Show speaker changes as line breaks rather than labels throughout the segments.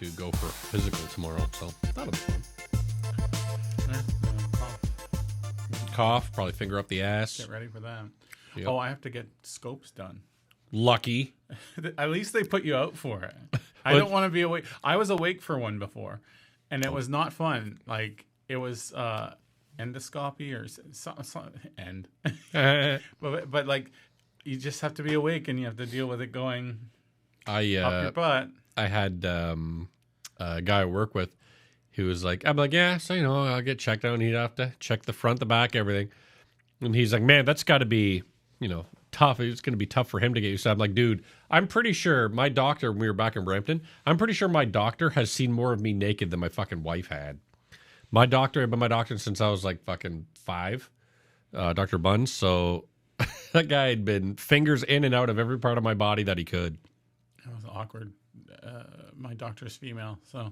to go for a physical tomorrow, so that'll be fun. Cough, probably finger up the ass.
Get ready for that.
Yep.
Oh, I have to get scopes done.
Lucky.
At least they put you out for it. I don't want to be awake. I was awake for one before, and it was not fun. Like, it was endoscopy or end. but like, you just have to be awake, and you have to deal with it going up your butt.
I had a guy I work with who was like, I'm like, yeah, so, I'll get checked out, and he'd have to check the front, the back, everything. And he's like, man, that's got to be, tough. It's going to be tough for him to get used to. I'm like, dude, I'm pretty sure my doctor, when we were back in Brampton, I'm pretty sure my doctor has seen more of me naked than my fucking wife had. My doctor had been my doctor since I was like fucking 5, Dr. Buns. So that guy had been fingers in and out of every part of my body that he could.
It was awkward. My doctor's female, so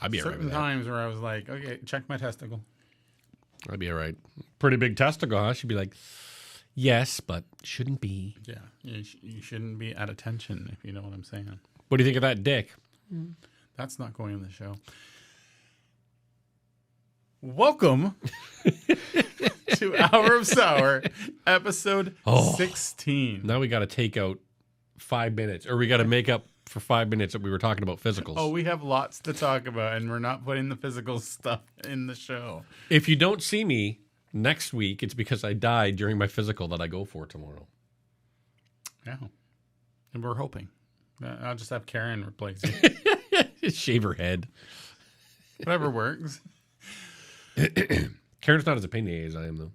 I'd be
certain times where I was like, okay, check my testicle.
I'd be all right. Pretty big testicle, huh? She'd be like, yes, but shouldn't be.
Yeah, you shouldn't be at attention, if you know what I'm saying.
What do you think of that dick?
That's not going in the show. Welcome to Hour of Sour, episode 16.
Now we got to take out 5 minutes, or we got to make up for 5 minutes that we were talking about physicals.
Oh, we have lots to talk about, and we're not putting the physical stuff in the show.
If you don't see me next week, it's because I died during my physical that I go for tomorrow.
Yeah. And we're hoping. I'll just have Karen replace you.
Shave her head.
Whatever works.
Karen's not as opinionated as I am, though.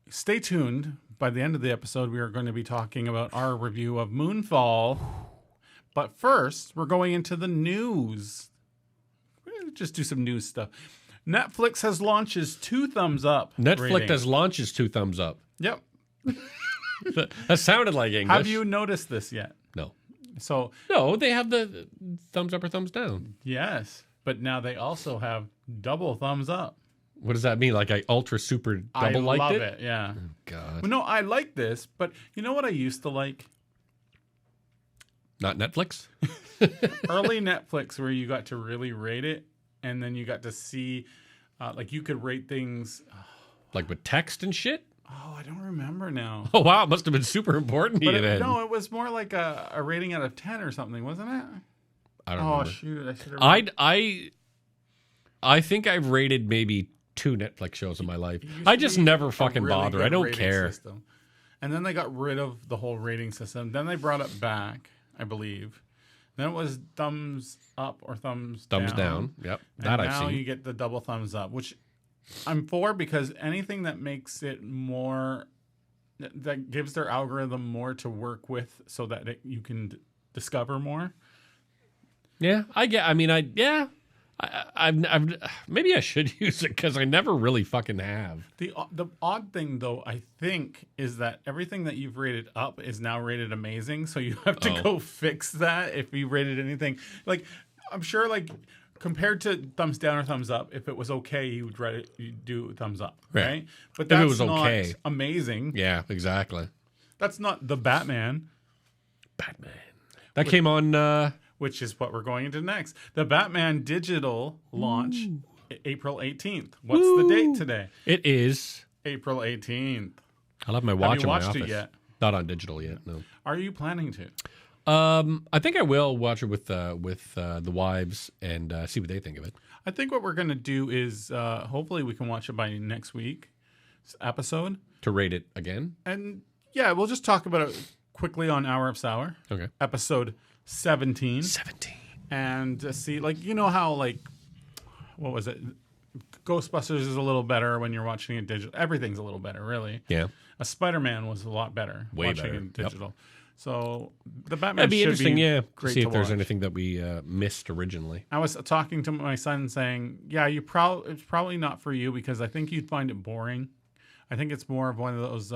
Stay tuned. By the end of the episode, we are going to be talking about our review of Moonfall. But first, we're going into the news. We'll just do some news stuff. Netflix has launched his 2 thumbs up.
Netflix has launched his 2 thumbs up.
Yep.
That sounded like English.
Have you noticed this yet?
No.
No,
they have the thumbs up or thumbs down.
Yes, but now they also have double thumbs up.
What does that mean? Like I ultra super double liked it?
I love it, yeah.
Oh, God.
Well, no, I like this, but you know what I used to like?
Not Netflix?
Early Netflix, where you got to really rate it, and then you got to see, like you could rate things.
Like with text and shit?
Oh, I don't remember now.
Oh, wow. It must have been super important to you then.
No, it was more like a rating out of 10 or something, wasn't it?
I don't remember.
Oh, shoot. I should have.
I think I've rated maybe 2 Netflix shows in my life. I just never fucking
really
bother.
good
I don't
rating
care.
System. And then they got rid of the whole rating system. Then they brought it back, I believe. Then it was thumbs up or thumbs
down. Yep. That I've seen.
Now you get the double thumbs up, which I'm for, because anything that makes it more, that gives their algorithm more to work with so that you can discover more.
Yeah, I've maybe I should use it because I never really fucking have.
The odd thing, though, I think, is that everything that you've rated up is now rated amazing. So you have to go fix that if you rated anything. Like, I'm sure, like, compared to thumbs down or thumbs up, if it was okay, you'd do thumbs up, right? But that's
if it was
not
okay.
Amazing.
Yeah, exactly.
That's not the Batman.
That came on...
which is what we're going into next. The Batman digital launch, April 18th. What's the date today?
It is
April 18th.
I'll have my watch in my office.
Have you watched it yet?
Not on digital yet, no.
Are you planning to?
I think I will watch it with the wives and see what they think of it.
I think what we're going to do is hopefully we can watch it by next week's episode.
To rate it again?
And yeah, we'll just talk about it quickly on Hour of Sour.
Okay.
Episode 17. And see, like, you know how, like, what was it? Ghostbusters is a little better when you're watching it digital. Everything's a little better, really.
Yeah.
A Spider-Man was a lot better.
Way
watching
better.
it digital. Yep. So the Batman
That'd be
should
interesting,
be
yeah.
Great
See
to
if there's
watch.
anything that we missed originally.
I was talking to my son saying, yeah, it's probably not for you because I think you'd find it boring. I think it's more of one of those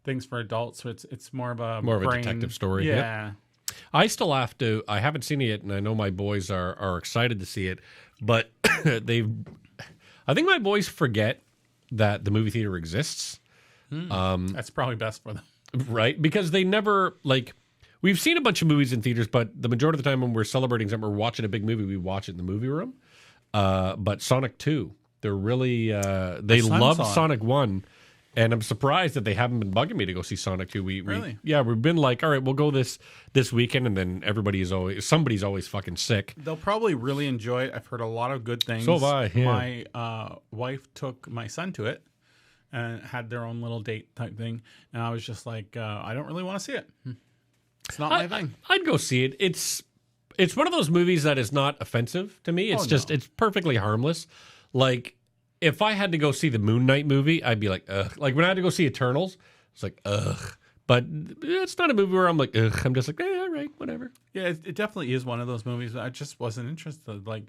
things for adults. So it's more of a
a detective story.
Yeah.
Yep. I still have to. I haven't seen it yet, and I know my boys are excited to see it. But I think my boys forget that the movie theater exists.
That's probably best for them.
Right? Because they never, like, we've seen a bunch of movies in theaters, but the majority of the time when we're celebrating something, we're watching a big movie, we watch it in the movie room. But Sonic 2, they're really they love Sonic 1. And I'm surprised that they haven't been bugging me to go see Sonic 2.
Really?
We've been like, all right, we'll go this weekend, and then somebody's always fucking sick.
They'll probably really enjoy it. I've heard a lot of good things.
So have I. Yeah.
My wife took my son to it and had their own little date type thing, and I was just like, I don't really want to see it. It's not my thing.
I'd go see it. It's one of those movies that is not offensive to me. It's it's perfectly harmless. Like, if I had to go see the Moon Knight movie, I'd be like, ugh. Like, when I had to go see Eternals, it's like, ugh. But it's not a movie where I'm like, ugh. I'm just like, all right, whatever.
Yeah, it definitely is one of those movies that I just wasn't interested. Like,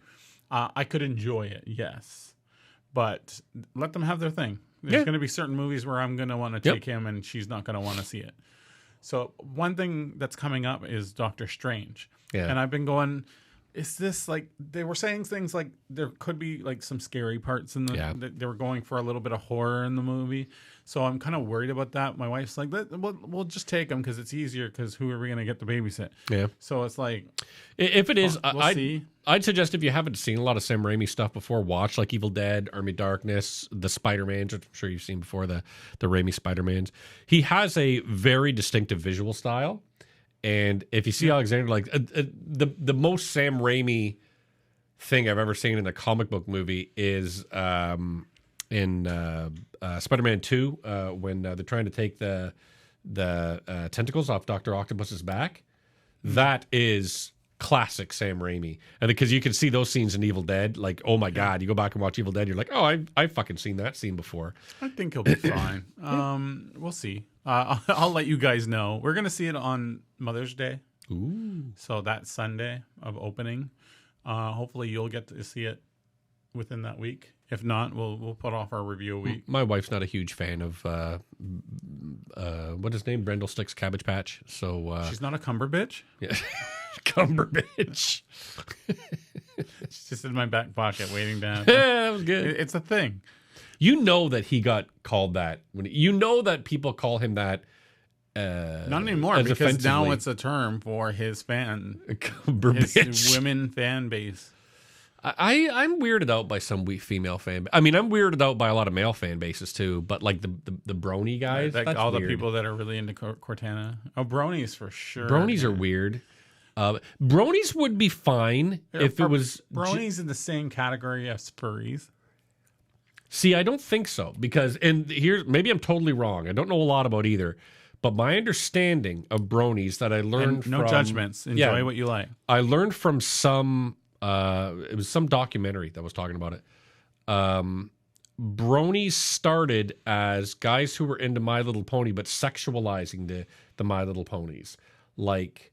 I could enjoy it, yes. But let them have their thing. There's going to be certain movies where I'm going to want to take him and she's not going to want to see it. So one thing that's coming up is Doctor Strange. Yeah. And I've been going... Is this like they were saying things like there could be like some scary parts in the they were going for a little bit of horror in the movie, so I'm kind of worried about that. My wife's like, we'll just take them because it's easier because who are we going to get to babysit? Yeah. So it's like,
if it is,
we'll see.
I'd suggest if you haven't seen a lot of Sam Raimi stuff before, watch like Evil Dead, Army of Darkness, the Spider-Mans, which I'm sure you've seen before, the Raimi Spider-Mans. He has a very distinctive visual style. And if you see Alexander, like the most Sam Raimi thing I've ever seen in a comic book movie is in Spider-Man 2 when they're trying to take the tentacles off Dr. Octopus's back. That is classic Sam Raimi. And because you can see those scenes in Evil Dead, like, oh my God, you go back and watch Evil Dead, you're like, oh, I've fucking seen that scene before.
I think he'll be fine. We'll see. I'll let you guys know. We're going to see it on Mother's Day.
Ooh.
So that Sunday of opening. Hopefully you'll get to see it within that week. If not, we'll put off our review a week.
My wife's not a huge fan of what's his name? Brendel Stick's Cabbage Patch. So
she's not a Cumberbitch?
Yeah. Cumberbitch.
She's just in my back pocket waiting to happen.
Yeah, that was good.
It's a thing.
You know that he got called that. You know that people call him that.
Not anymore, because now it's a term for his his women fan base.
I'm weirded out by some female fan. I mean, I'm weirded out by a lot of male fan bases too. But like the Brony guys,
like
that's
all
weird.
the people that are really into Cortana. Oh, Bronies for sure.
Bronies are weird. Bronies would be fine if it was
Bronies in the same category as furries.
See, I don't think so because, and here's maybe I'm totally wrong. I don't know a lot about either, but my understanding of Bronies that I learned
and no
from,
judgments. Enjoy what you like.
I learned from some. It was some documentary that was talking about it. Bronies started as guys who were into My Little Pony, but sexualizing the My Little Ponies, like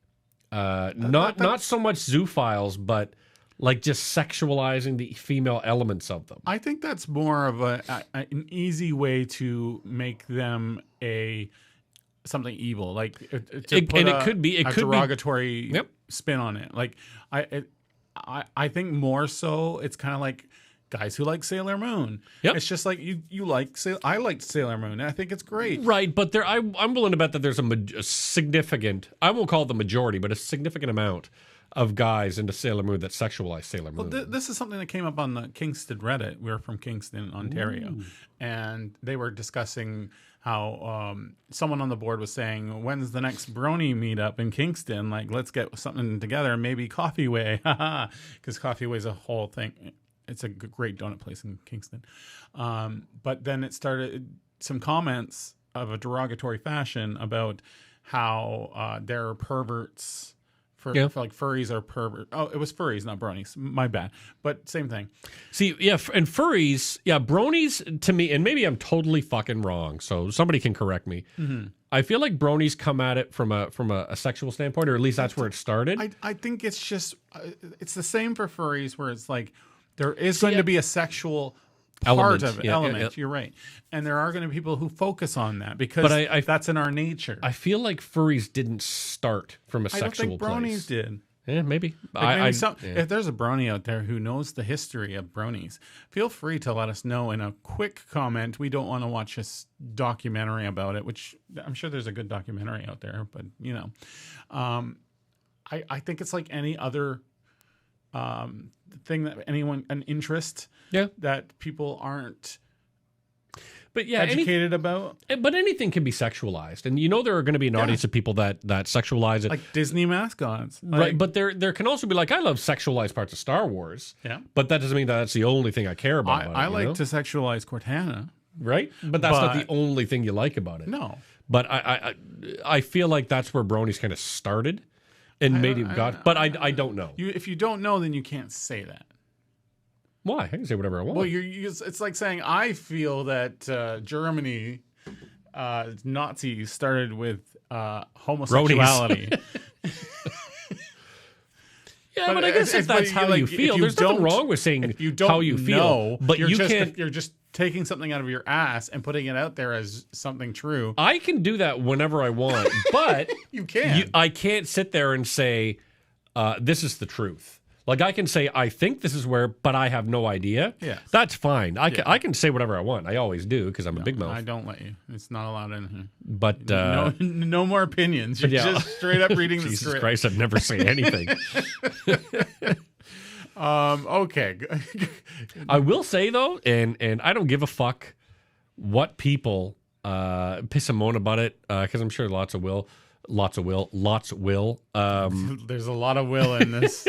not so much zoophiles, but like just sexualizing the female elements of them.
I think that's more of an easy way to make them something evil, like
it could be a
derogatory spin on it. Like I think more so it's kind of like guys who like Sailor Moon. Yep. It's just like you like I liked Sailor Moon. And I think it's great.
Right, but I'm willing to bet that there's a significant, I won't call it the majority, but a significant amount of guys into Sailor Moon that sexualize Sailor Moon.
Well, this is something that came up on the Kingston Reddit. We're from Kingston, Ontario. Ooh. And they were discussing how someone on the board was saying, when's the next Brony meetup in Kingston? Like, let's get something together, maybe Coffee Way. Because Coffee Way is a whole thing. It's a great donut place in Kingston. But then it started some comments of a derogatory fashion about how there are perverts. For like furries are pervert. Oh, it was furries, not bronies. My bad. But same thing.
See, yeah, and furries, bronies to me, and maybe I'm totally fucking wrong, so somebody can correct me. Mm-hmm. I feel like bronies come at it from a sexual standpoint, or at least that's where it started.
I think it's just it's the same for furries, where it's like there is going to be a sexual part of it. Element. You're right, and there are going to be people who focus on that because that's in our nature.
I feel like furries didn't start from a sexual place.
I don't think bronies did.
maybe.
Like maybe
Yeah.
if there's a brony out there who knows the history of bronies, feel free to let us know in a quick comment. We don't want to watch a documentary about it, which I'm sure there's a good documentary out there, but I think it's like any other thing that an interest that people aren't educated about.
But anything can be sexualized, and there are going to be an audience of people that sexualize it,
like Disney mascots,
right? But there can also be like, I love sexualized parts of Star Wars, but that doesn't mean that that's the only thing I care about.
I like to sexualize Cortana,
right? But that's not the only thing you like about it.
No,
but I feel like that's where bronies kind of started, and maybe got. But I don't know.
If you don't know, then you can't say that.
Why? I can say whatever I want.
Well, it's like saying I feel that Germany, Nazis started with homosexuality.
Yeah, but I guess if that's how you feel, there's nothing wrong with saying how you feel. But you're
just taking something out of your ass and putting it out there as something true.
I can do that whenever I want, but
you can.
I can't sit there and say this is the truth. Like, I can say, I think this is where, but I have no idea.
Yeah.
That's fine. I can say whatever I want. I always do because I'm a big mouth.
I don't let you. It's not allowed in here.
But
no more opinions. You're just straight up reading the
Jesus
script.
Christ, I'd never say anything.
Okay.
I will say, though, and I don't give a fuck what people piss and moan about it, because I'm sure lots will. There's
a lot of will in this.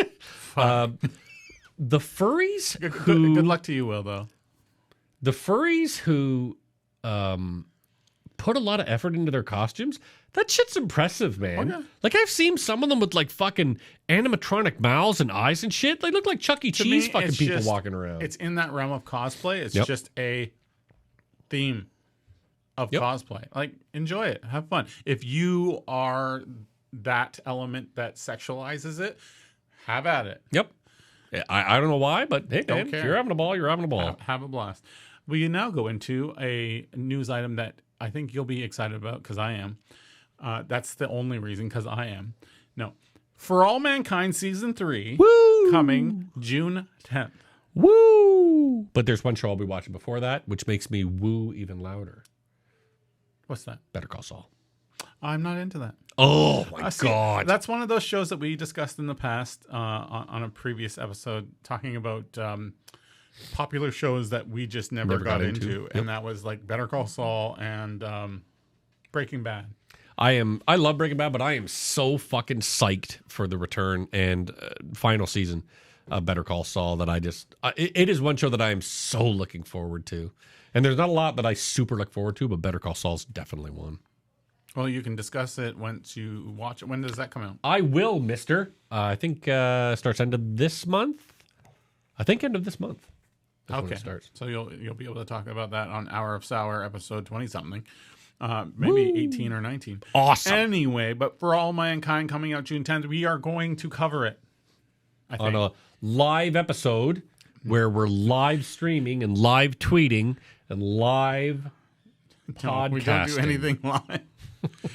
The furries
good luck to you, Will, though.
The furries who put a lot of effort into their costumes, that shit's impressive, man. Okay. Like, I've seen some of them with like fucking animatronic mouths and eyes and shit. They look like Chuck E. Cheese fucking people walking around.
It's in that realm of cosplay. It's just a theme of cosplay. Like, enjoy it. Have fun. If you are that element that sexualizes it, have at it.
Yep. I don't know why, but hey, man, if you're having a ball, you're having a ball.
Have a blast. We now go into a news item that I think you'll be excited about, because I am. That's the only reason, because I am. No. For All Mankind Season 3, coming June 10th.
Woo! But there's one show I'll be watching before that, which makes me woo even louder.
What's that?
Better Call Saul.
I'm not into that.
Oh, my God.
That's one of those shows that we discussed in the past on a previous episode, talking about popular shows that we just never got into. Yep. And that was like Better Call Saul and Breaking Bad.
I love Breaking Bad, but I am so fucking psyched for the return and final season of Better Call Saul that it is one show that I am so looking forward to. And there's not a lot that I super look forward to, but Better Call Saul's definitely one.
Well, you can discuss it once you watch it. When does that come out?
I will, mister. I think starts end of this month. That's when it starts.
So you'll be able to talk about that on Hour of Sour, episode 20-something. Maybe 18 or 19.
Awesome.
Anyway, but For All Mankind coming out June 10th, we are going to cover it.
On a live episode where we're live streaming and live tweeting and live podcasting.
We don't do anything live.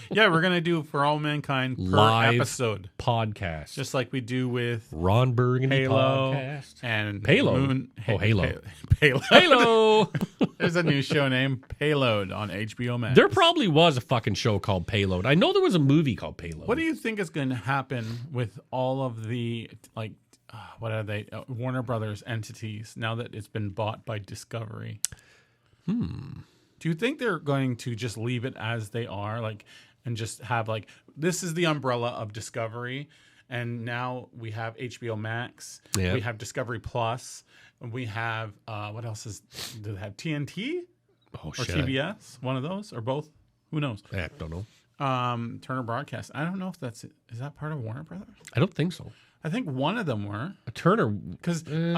Yeah, we're going to do For All Mankind per
live
episode.
Podcast.
Just like we do with
Ron Burgundy
Halo
podcast.
And
Payload.
Halo.
Halo.
There's a new show named Payload on HBO Max.
There probably was a fucking show called Payload. I know there was a movie called Payload.
What do you think is going to happen with all of the, like, what are they? Warner Brothers entities now that it's been bought by Discovery? Do you think they're going to just leave it as they are, like, and just have like, this is the umbrella of Discovery, and now we have HBO Max, we have Discovery Plus, and we have what else do they have? TNT or TBS? One of those or both? Who knows?
I don't know.
Turner Broadcast. I don't know if is that part of Warner Brothers?
I don't think so.
I think one of them were.
Turner,
because the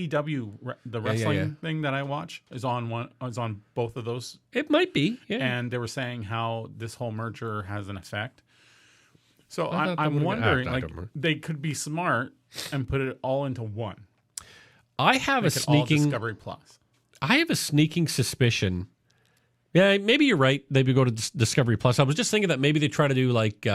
AEW, the wrestling thing that I watch is on both of those.
It might be,
and they were saying how this whole merger has an effect. So I'm wondering, like, they could be smart and put it all into one.
I have a sneaking
Discovery Plus.
I have a sneaking suspicion. Yeah, maybe you're right. Maybe go to Discovery Plus. I was just thinking that maybe they try to do like.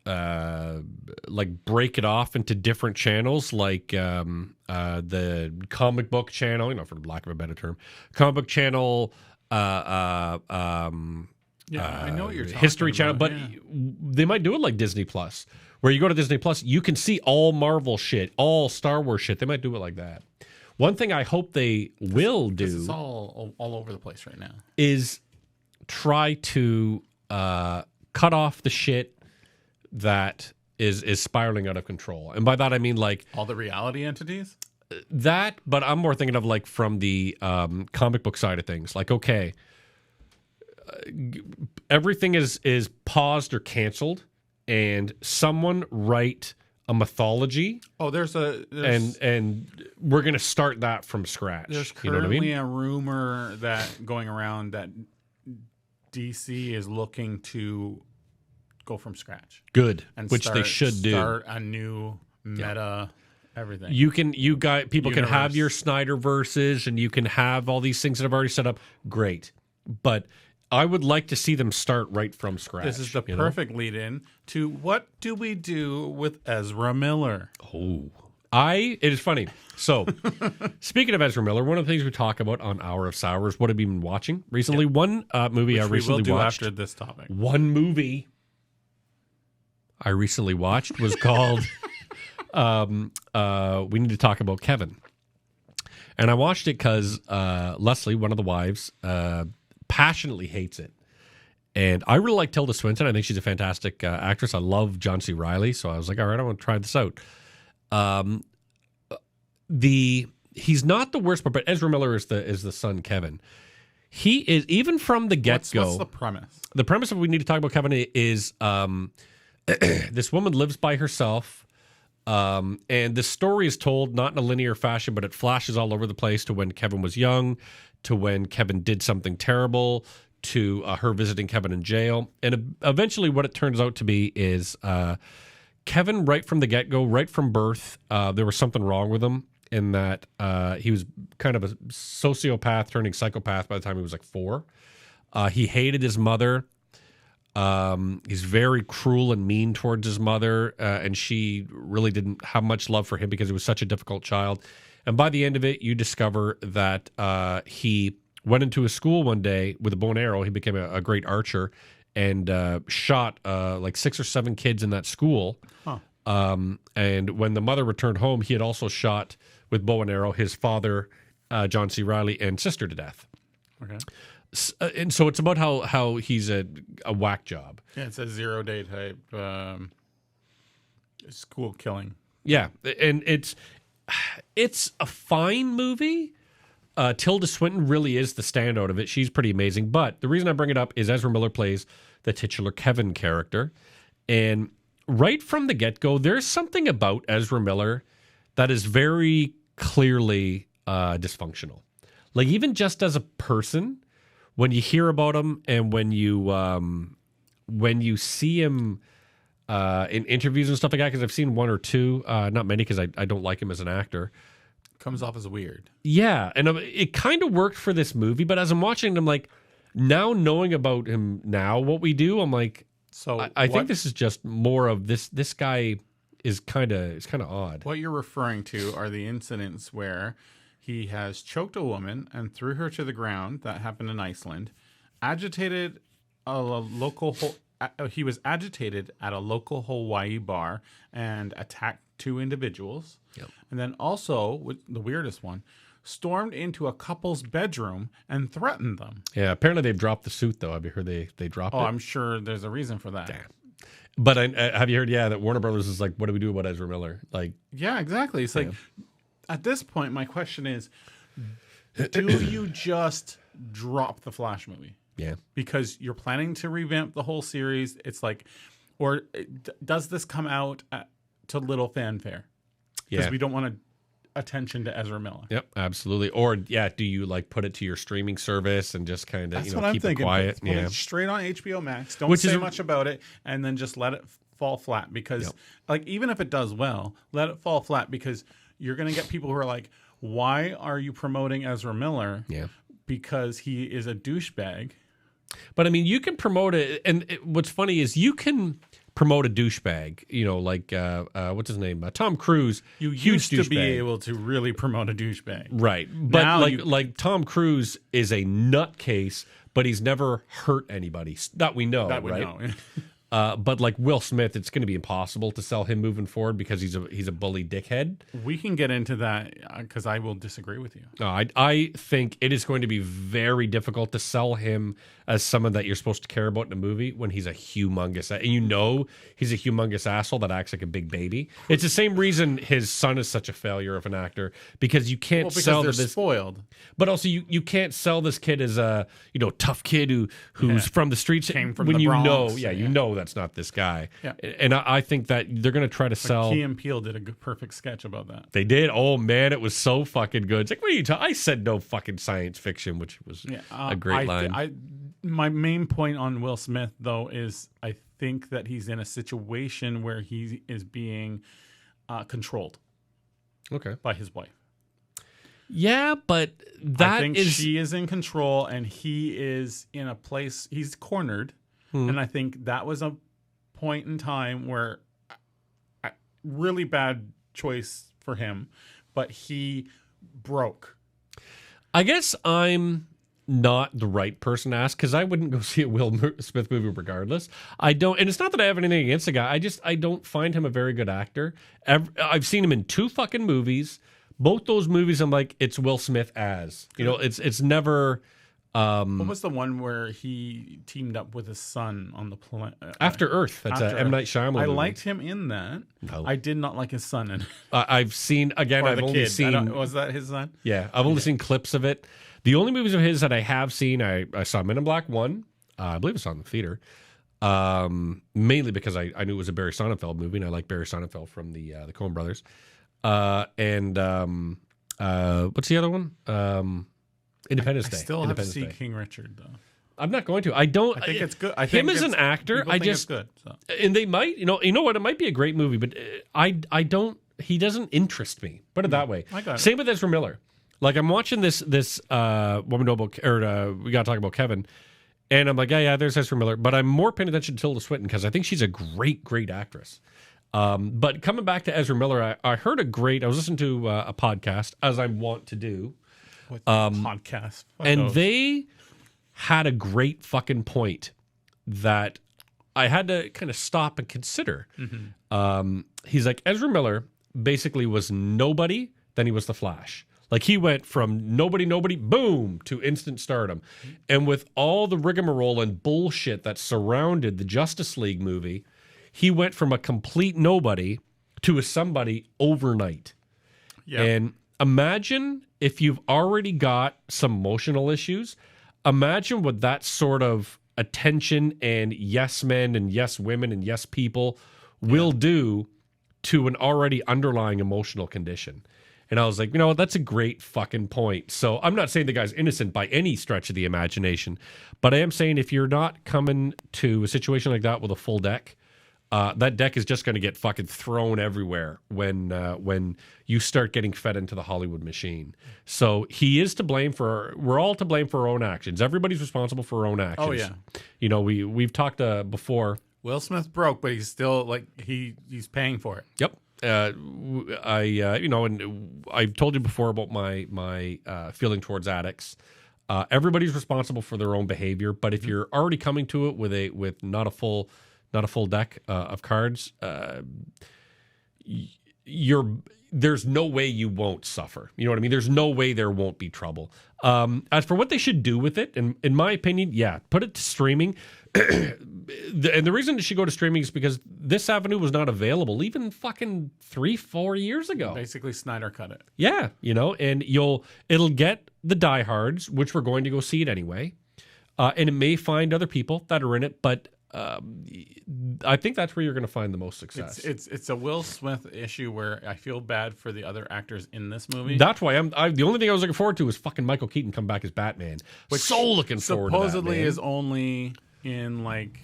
like break it off into different channels, like the comic book channel, you know, for lack of a better term, comic book channel,
I know what you're talking
History
about,
channel, but
yeah.
they might do it like Disney Plus, where you go to Disney Plus, you can see all Marvel shit, all Star Wars shit. They might do it like that. One thing I hope they will do
This is all over the place right now.
is try to cut off the shit that is spiraling out of control. And by that I mean like
All the reality entities?
that, but I'm more thinking of like from the comic book side of things. Like, okay, everything is paused or canceled, and someone write a mythology,
There's
and we're gonna start that from scratch.
There's
You know what I
currently
mean?
a rumor that going around that DC is looking to go from scratch
Good,
and
which they should do.
Start a new meta, everything.
People can have
Universe.
your Snyder verses, and you can have all these things that I've already set up. Great, but I would like to see them start right from scratch.
This is the
you know?
perfect lead-in to what do we do with Ezra Miller?
Oh, it is funny. So, speaking of Ezra Miller, one of the things we talk about on Hour of Sour is what have you been watching recently. One movie I
Which we will
recently
do
watched.
after this topic.
One movie I recently watched was called We Need to Talk About Kevin. And I watched it because Leslie, one of the wives, passionately hates it. And I really like Tilda Swinton. I think she's a fantastic actress. I love John C. Reilly. So I was like, all right, I want to try this out. He's not the worst part, but Ezra Miller is the son, Kevin. He is, even from the get-go.
What's the premise?
The premise of We Need to Talk About Kevin is this woman lives by herself, and the story is told not in a linear fashion, but it flashes all over the place to when Kevin was young, to when Kevin did something terrible, to her visiting Kevin in jail. And eventually what it turns out to be is Kevin, right from the get-go, right from birth, there was something wrong with him in that he was kind of a sociopath turning psychopath by the time he was like 4. He hated his mother. He's very cruel and mean towards his mother, and she really didn't have much love for him because he was such a difficult child. And by the end of it, you discover that he went into a school one day with a bow and arrow. He became a great archer and shot like 6 or 7 kids in that school.
Huh.
And when the mother returned home, he had also shot with bow and arrow his father, John C. Reilly, and sister to death.
Okay.
And so it's about how he's a whack job.
Yeah, it's a 0-day type school killing.
Yeah, and it's a fine movie. Tilda Swinton really is the standout of it. She's pretty amazing. But the reason I bring it up is Ezra Miller plays the titular Kevin character. And right from the get-go, there's something about Ezra Miller that is very clearly dysfunctional. Like, even just as a person, when you hear about him and when you see him in interviews and stuff like that, because I've seen 1 or 2, not many because I don't like him as an actor.
Comes off as weird.
Yeah, and it kind of worked for this movie, but as I'm watching it, I'm like, now knowing about him now, what we do, I'm like,
So
I think this is just more of this guy is kind of odd.
What you're referring to are the incidents where he has choked a woman and threw her to the ground. That happened in Iceland. Agitated he was agitated at a local Hawaii bar and attacked 2 individuals.
Yep.
And then also, the weirdest one, stormed into a couple's bedroom and threatened them.
Yeah, apparently they've dropped the suit, though. Have you heard they dropped it?
I'm sure there's a reason for that.
Damn. But have you heard, that Warner Brothers is like, what do we do about Ezra Miller? Like,
Yeah, exactly. It's like, at this point, my question is, do you just drop the Flash movie?
yeah.
Because you're planning to revamp the whole series. It's like, or does this come out to little fanfare? Because we don't want attention to Ezra Miller.
Yep, absolutely. Or, do you like put it to your streaming service and just kind of,
That's what I'm
keep
thinking.
it quiet?
Put it straight on HBO Max. Don't say much about it, and then just let it fall flat. Because, like, even if it does well, let it fall flat because you're going to get people who are like, why are you promoting Ezra Miller?
Yeah.
Because he is a douchebag.
But I mean, you can promote it, and what's funny is you can promote a douchebag. You know, like what's his name? Tom Cruise.
You
huge
used to be
douchebag.
able to really promote a douchebag.
Right. But
Now
like Tom Cruise is a nutcase, but he's never hurt anybody. That we know,
That we
right?
know.
But like Will Smith, it's going to be impossible to sell him moving forward because he's a bully dickhead.
We can get into that because I will disagree with you.
I think it is going to be very difficult to sell him as someone that you're supposed to care about in a movie when he's a humongous, and you know he's a humongous asshole that acts like a big baby. It's the same reason his son is such a failure of an actor, because you can't sell
they're
this
spoiled.
But also, you can't sell this kid as a tough kid who's from the streets.
Came from
when
the
you
Bronx,
know, you know that's not this guy.
Yeah.
And I think that they're going to try to sell.
Key and Peele did a perfect sketch about that.
They did. Oh man, it was so fucking good. It's like, what are you talking? I said no fucking science fiction, which was a great line.
My main point on Will Smith, though, is I think that he's in a situation where he is being controlled by his wife.
Yeah, but
I think she is in control, and he is in a place he's cornered. And I think that was a point in time where really bad choice for him, but he broke.
I guess I'm not the right person to ask, because I wouldn't go see a Will Smith movie regardless. I don't, and it's not that I have anything against the guy. I don't find him a very good actor. I've seen him in 2 fucking movies. Both those movies, I'm like, it's Will Smith as. It's never.
What was the one where he teamed up with his son on the planet?
After Earth. That's a M. Night Shyamalan movie.
I liked him in that.
No.
I did not like his son in it.
I've seen, again, I've only seen.
Was that his son?
Yeah, I've only seen clips of it. The only movies of his that I have seen, I saw Men in Black 1. I believe I saw it in the theater. Mainly because I knew it was a Barry Sonnenfeld movie, and I like Barry Sonnenfeld from the Coen Brothers. And what's the other one? Independence Day.
I still have to see King Richard, though.
I'm not going to. I don't.
I think it's good.
Him as an actor, I just.
It's good. So.
And they might, you know what? It might be a great movie, but I don't. He doesn't interest me. Put it that way.
I got it.
Same with Ezra Miller. Like, I'm watching this Woman Know About, or we got to talk about Kevin, and I'm like, yeah, there's Ezra Miller, but I'm more paying attention to Tilda Swinton because I think she's a great actress. But coming back to Ezra Miller, I heard I was listening to a podcast, as I want to do.
What podcast?
And they had a great fucking point that I had to kind of stop and consider. Mm-hmm. He's like, Ezra Miller basically was nobody, then he was the Flash. Like, he went from nobody, boom, to instant stardom. And with all the rigmarole and bullshit that surrounded the Justice League movie, he went from a complete nobody to a somebody overnight. Yeah. And imagine if you've already got some emotional issues, imagine what that sort of attention and yes men and yes women and yes people will do to an already underlying emotional condition. And I was like, that's a great fucking point. So I'm not saying the guy's innocent by any stretch of the imagination, but I am saying if you're not coming to a situation like that with a full deck, that deck is just going to get fucking thrown everywhere when you start getting fed into the Hollywood machine. So he is to blame we're all to blame for our own actions. Everybody's responsible for our own actions.
Oh yeah.
We've talked before.
Will Smith broke, but he's still like he's paying for it.
Yep. And I've told you before about my feeling towards addicts. Everybody's responsible for their own behavior, but if you're already coming to it with not a full deck of cards, there's no way you won't suffer. You know what I mean? There's no way there won't be trouble. As for what they should do with it, in my opinion, put it to streaming. And the reason it should go to streaming is because this avenue was not available even fucking 3-4 years ago.
Basically, Snyder cut it.
Yeah, and it'll get the diehards, which we're going to go see it anyway, and it may find other people that are in it, but I think that's where you're going to find the most success.
It's a Will Smith issue where I feel bad for the other actors in this movie.
That's why the only thing I was looking forward to was fucking Michael Keaton come back as Batman. Which so looking forward to that,
supposedly
man.
Is only in like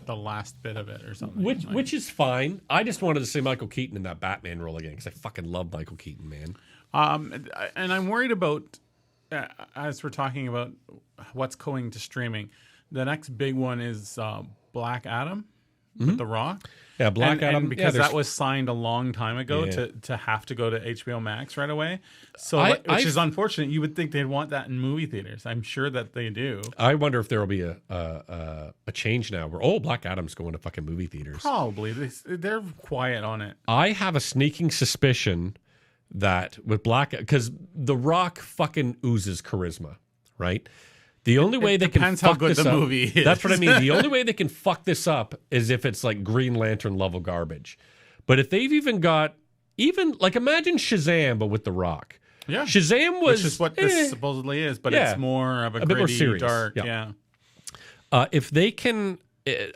the last bit of it or something.
Which is fine. I just wanted to see Michael Keaton in that Batman role again because I fucking love Michael Keaton, man.
And I'm worried about as we're talking about what's going to streaming. The next big one is Black Adam. with The Rock.
Yeah, Black Adam.
And because
yeah,
that was signed a long time ago to have to go to HBO Max right away. So, which is unfortunate. You would think they'd want that in movie theaters. I'm sure that they do.
I wonder if there will be a change now where, Black Adam's going to fucking movie theaters.
Probably. They're quiet on it.
I have a sneaking suspicion that with because The Rock fucking oozes charisma, right? The only way they can
depends how
fuck
good
this
the
up,
movie is.
That's what I mean. The only way they can fuck this up is if it's like Green Lantern level garbage. But if they've imagine Shazam, but with The Rock.
Yeah.
Shazam was...
Which is what this supposedly is, but it's more of a
bit more
gritty,
serious.
dark,
if they can...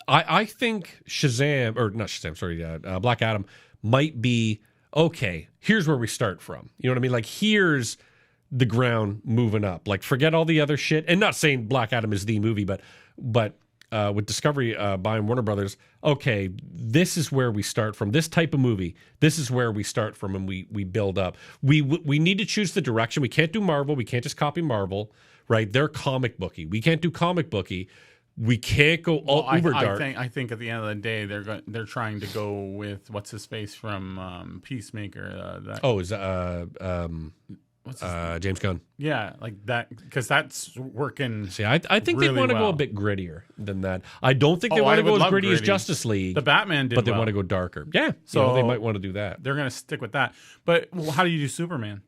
I think Shazam, or not Shazam, sorry, Black Adam might be, okay, here's where we start from. You know what I mean? Like, here's the ground moving up. Like, forget all the other shit. And not saying Black Adam is the movie, but with Discovery buying Warner Brothers, okay, this is where we start from. This type of movie, this is where we start from, and we build up. We need to choose the direction. We can't do Marvel. We can't just copy Marvel, right? They're comic booky. We can't do comic booky. We can't go uber dark.
I think at the end of the day, they're trying to go with what's his face from Peacemaker.
James Gunn.
Yeah, like that, because that's working.
See, I think
really
they want to go a
well.
bit grittier than that. I don't think they want to go as gritty as Justice League.
The Batman did,
but they want to go darker. Yeah, so they might want to do that.
They're going to stick with that. But how do you do Superman?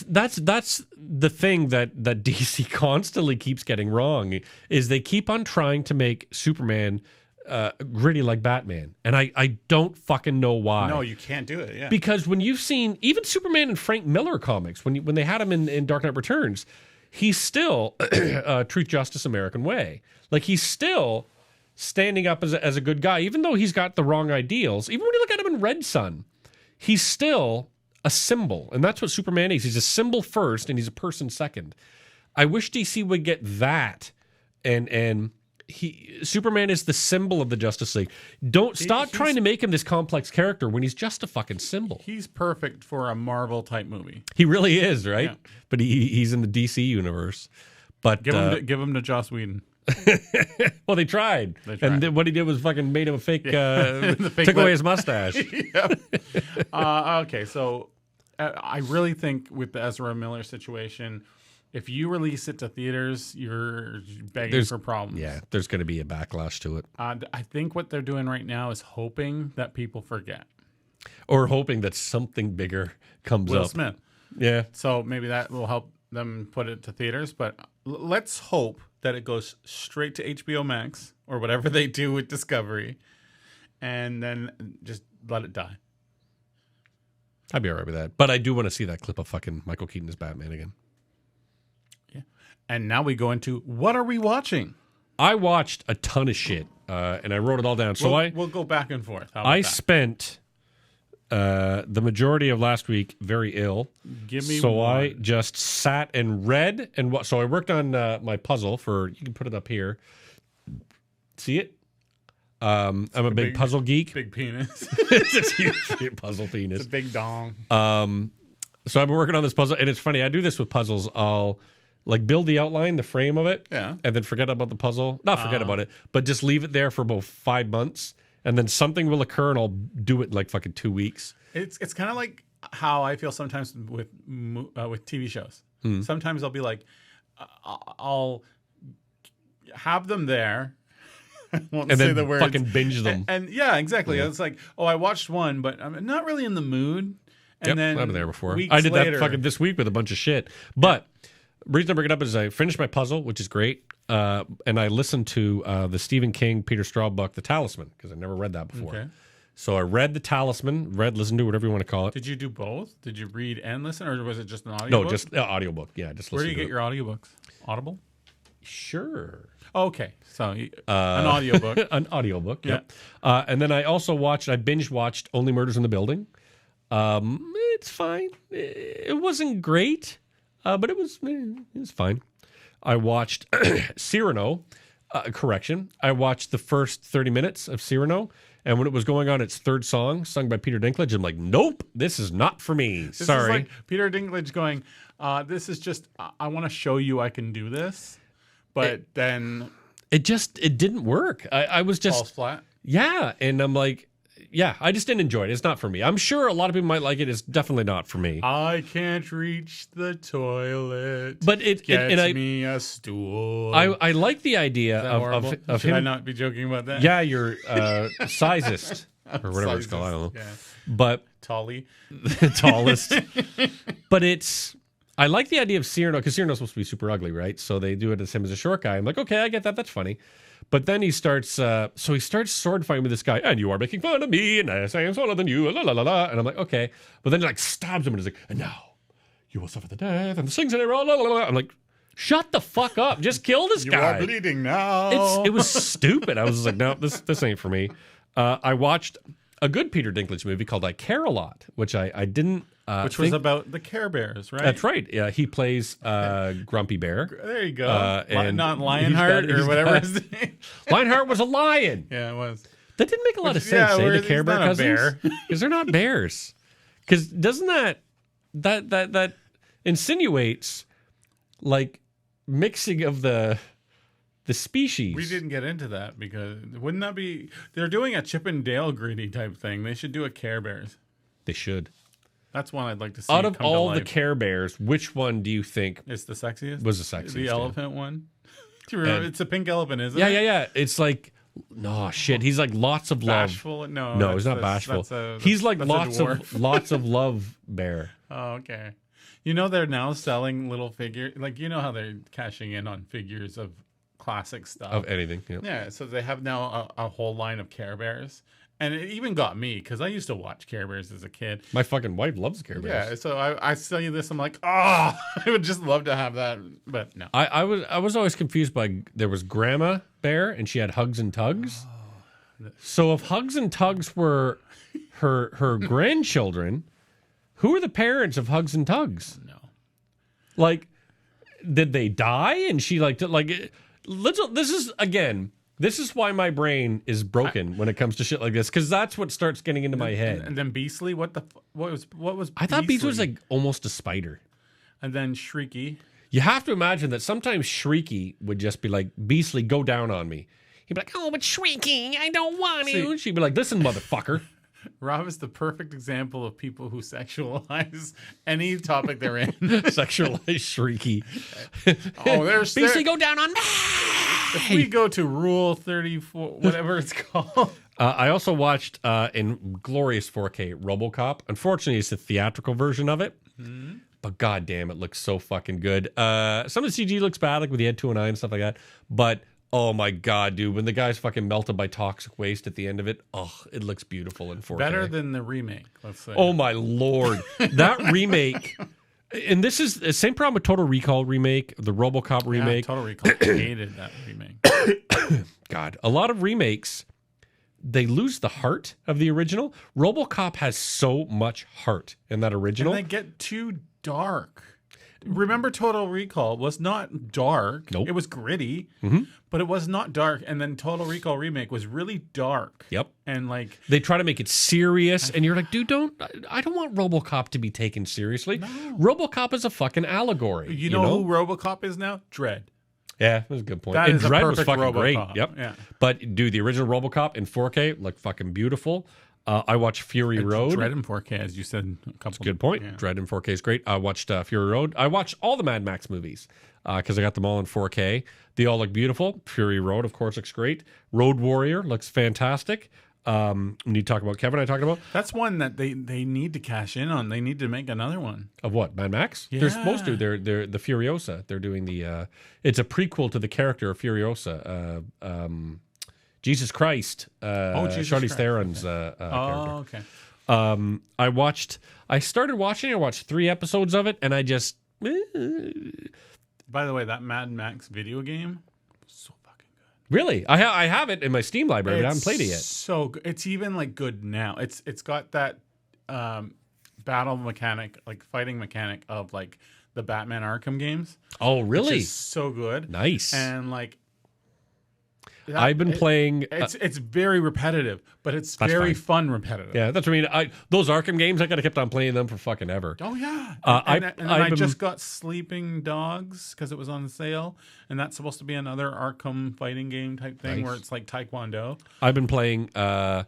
That's the thing that DC constantly keeps getting wrong is they keep on trying to make Superman gritty like Batman, and I don't fucking know why.
No, you can't do it. Yeah,
because when you've seen even Superman in Frank Miller comics, when they had him in Dark Knight Returns, he's still truth, justice, American way. Like he's still standing up as a good guy, even though he's got the wrong ideals. Even when you look at him in Red Sun, he's still a symbol, and that's what Superman is. He's a symbol first, and he's a person second. I wish DC would get that, and Superman is the symbol of the Justice League. Stop trying to make him this complex character when he's just a fucking symbol.
He's perfect for a Marvel type movie.
He really is, right?
Yeah.
But he's in the DC universe. But
give him to Joss Whedon.
Well, they tried. And then what he did was fucking made him a fake, took away his mustache.
Okay, so I really think with the Ezra Miller situation, if you release it to theaters, you're begging for problems.
Yeah, there's going to be a backlash to it.
I think what they're doing right now is hoping that people forget.
Or hoping that something bigger comes up.
Will Smith.
Yeah.
So maybe that will help them put it to theaters, but let's hope that it goes straight to HBO Max or whatever they do with Discovery, and then just let it die.
I'd be all right with that. But I do want to see that clip of fucking Michael Keaton as Batman again.
Yeah. And now we go into what are we watching?
I watched a ton of shit, and I wrote it all down. So
we'll go back and forth. How about
I
that?
spent the majority of last week very ill.
Give me
so
one.
I just sat and read and so I worked on my puzzle for. You can put it up here. See it? I'm a big puzzle geek.
Big penis.
It's a huge puzzle penis.
It's a big dong.
So I've been working on this puzzle, and it's funny. I do this with puzzles. I'll like build the outline, the frame of it, and then forget about the puzzle. Not forget about it, but just leave it there for about 5 months, and then something will occur, and I'll do it in like fucking 2 weeks.
It's kind of like how I feel sometimes with TV shows. Sometimes I'll be like, I'll have them there. I won't say the words.
Fucking binge them.
And yeah, exactly. It's like, I watched one, but I'm not really in the mood. And then
I've been there before.
Weeks
I did
later,
that fucking this week with a bunch of shit. But the reason I bring it up is I finished my puzzle, which is great. And I listened to the Stephen King, Peter Straub book, The Talisman, because I never read that before. Okay. So I read The Talisman, listened to whatever you want to call it.
Did you do both? Did you read and listen, or was it just an audiobook?
No, just audiobook. Yeah, just listen to it.
Where do you get your audiobooks? Audible?
Sure.
Okay, so an audiobook.
An audiobook, yep. And then I also I binge watched Only Murders in the Building. It's fine. It wasn't great, but it was fine. I watched Cyrano. Correction. I watched the first 30 minutes of Cyrano, and when it was going on its third song, sung by Peter Dinklage, I'm like, nope, this is not for me.
This
Sorry.
is like Peter Dinklage going, this is just, I want to show you I can do this. But then
it didn't work. I was just
falls flat.
Yeah, and I'm like, yeah, I just didn't enjoy it. It's not for me. I'm sure a lot of people might like it. It's definitely not for me.
I can't reach the toilet.
But
Get me a stool.
I like the idea of
Should
him.
I not be joking about that?
Yeah, you're sizest or whatever it's called. I don't know.
Yeah.
But
Tolly.
the tallest. But I like the idea of Cyrano, because Cyrano's supposed to be super ugly, right? So they do it as him as a short guy. I'm like, okay, I get that. That's funny. But then he starts, sword fighting with this guy, and you are making fun of me, and I say I'm smaller than you, la la la la. And I'm like, okay. But then he like stabs him, and he's like, and now you will suffer the death, and the slings in arrow, la la la. I'm like, shut the fuck up. Just kill this guy.
You are bleeding now.
It was stupid. I was just like, no, this ain't for me. I watched a good Peter Dinklage movie called I Care a Lot, which I didn't
which was about the Care Bears, right?
That's right. Yeah, he plays Grumpy Bear.
There you go.
And
not Lionheart or whatever his name.
Lionheart was a lion.
Yeah, it was.
That didn't make a lot of sense, the Care Bear cousins? Because they're not bears. Because doesn't that insinuates like mixing of the species?
We didn't get into that because wouldn't that be? They're doing a Chip and Dale Gritty type thing. They should do a Care Bears.
They should.
That's one I'd like to see.
Out of all the Care Bears, which one do you think
is the sexiest?
Was the sexiest?
The elephant one. Do you remember? It's a pink elephant, isn't it?
Yeah. It's like, no shit. He's like lots of love.
Bashful?
No, he's not bashful. He's like lots of love bear.
Oh, okay. You know they're now selling little figures. Like you know how they're cashing in on figures of classic stuff
of anything.
Yeah. So they have now a whole line of Care Bears. And it even got me because I used to watch Care Bears as a kid.
My fucking wife loves Care Bears.
Yeah, so I tell you this, I'm like, I would just love to have that, but no.
I was always confused by there was Grandma Bear and she had Hugs and Tugs. So if Hugs and Tugs were her grandchildren, who are the parents of Hugs and Tugs?
No.
Like, did they die? And she This is why my brain is broken when it comes to shit like this, because that's what starts getting into my head.
And then Beastly, what was?
I thought Beastly was like almost a spider.
And then Shrieky.
You have to imagine that sometimes Shrieky would just be like, Beastly, go down on me. He'd be like, oh, but Shrieky, I don't want to. And she'd be like, listen, motherfucker.
Rob is the perfect example of people who sexualize any topic they're in.
Sexualize Shrieky.
There's
Beastly, go down on me.
If we go to Rule 34, whatever it's called.
I also watched in glorious 4K RoboCop. Unfortunately, it's the theatrical version of it. Mm-hmm. But goddamn, it looks so fucking good. Some of the CG looks bad, like with the Ed 209 and stuff like that. But oh my god, dude, when the guy's fucking melted by toxic waste at the end of it, it looks beautiful in 4K.
Better than the remake, let's say.
Oh my lord, that remake. And this is the same problem with Total Recall remake, the RoboCop remake.
Total Recall hated that remake.
God, a lot of remakes, they lose the heart of the original. RoboCop has so much heart in that original.
And they get too dark. Remember, Total Recall was not dark.
Nope.
It was gritty, but it was not dark. And then Total Recall remake was really dark.
Yep.
And like
they try to make it serious, and you're like, dude, I don't want RoboCop to be taken seriously. No. RoboCop is a fucking allegory.
You know who RoboCop is now? Dredd.
Yeah, that's a good point.
That
and
is
Dredd
a perfect
was fucking
RoboCop.
great. Yep.
Yeah.
But dude, the original RoboCop in 4K looked fucking beautiful. I watched Fury Road.
Dredd in 4K, as you said.
That's a good point. Yeah. Dredd in 4K is great. I watched Fury Road. I watched all the Mad Max movies because I got them all in 4K. They all look beautiful. Fury Road, of course, looks great. Road Warrior looks fantastic. We need to talk about Kevin. I talked about
that's one that they need to cash in on. They need to make another one
of what Mad Max.
Yeah.
They're supposed to. They're the Furiosa. They're doing the. It's a prequel to the character of Furiosa. Jesus Christ. Charlize Theron's character.
Okay.
I started watching. I watched 3 episodes of it, and I just.
By the way, that Mad Max video game was so fucking good.
Really, I have it in my Steam library, but I haven't played it yet.
So good. It's even like good now. It's got that battle mechanic, like fighting mechanic of like the Batman Arkham games.
Oh, really?
Which is so good.
Nice.
And like.
I've been playing.
It's very repetitive, but it's
That's
very
fine.
fun repetitive.
Yeah, that's what I mean. Those Arkham games, I could have kept on playing them for fucking ever.
Oh yeah.
I
just got Sleeping Dogs because it was on sale, and that's supposed to be another Arkham fighting game type thing where it's like Taekwondo.
I've been playing on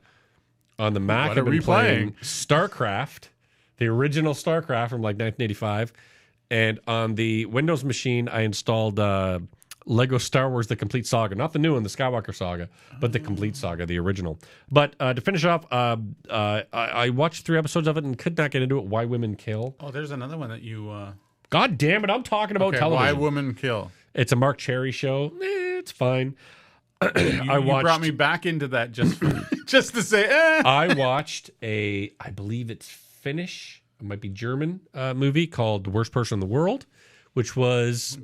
the Mac. I've been playing StarCraft, the original StarCraft from like 1985, and on the Windows machine, I installed Lego Star Wars: The Complete Saga, not the new one, the Skywalker Saga, but the Complete Saga, the original. But to finish off, I watched 3 episodes of it and could not get into it. Why Women Kill.
Oh, there's another one that you.
God damn it! I'm talking about television.
Why Women Kill.
It's a Mark Cherry show. It's fine.
You brought me back into that just to say.
I watched I believe it's Finnish, it might be German movie called The Worst Person in the World, which was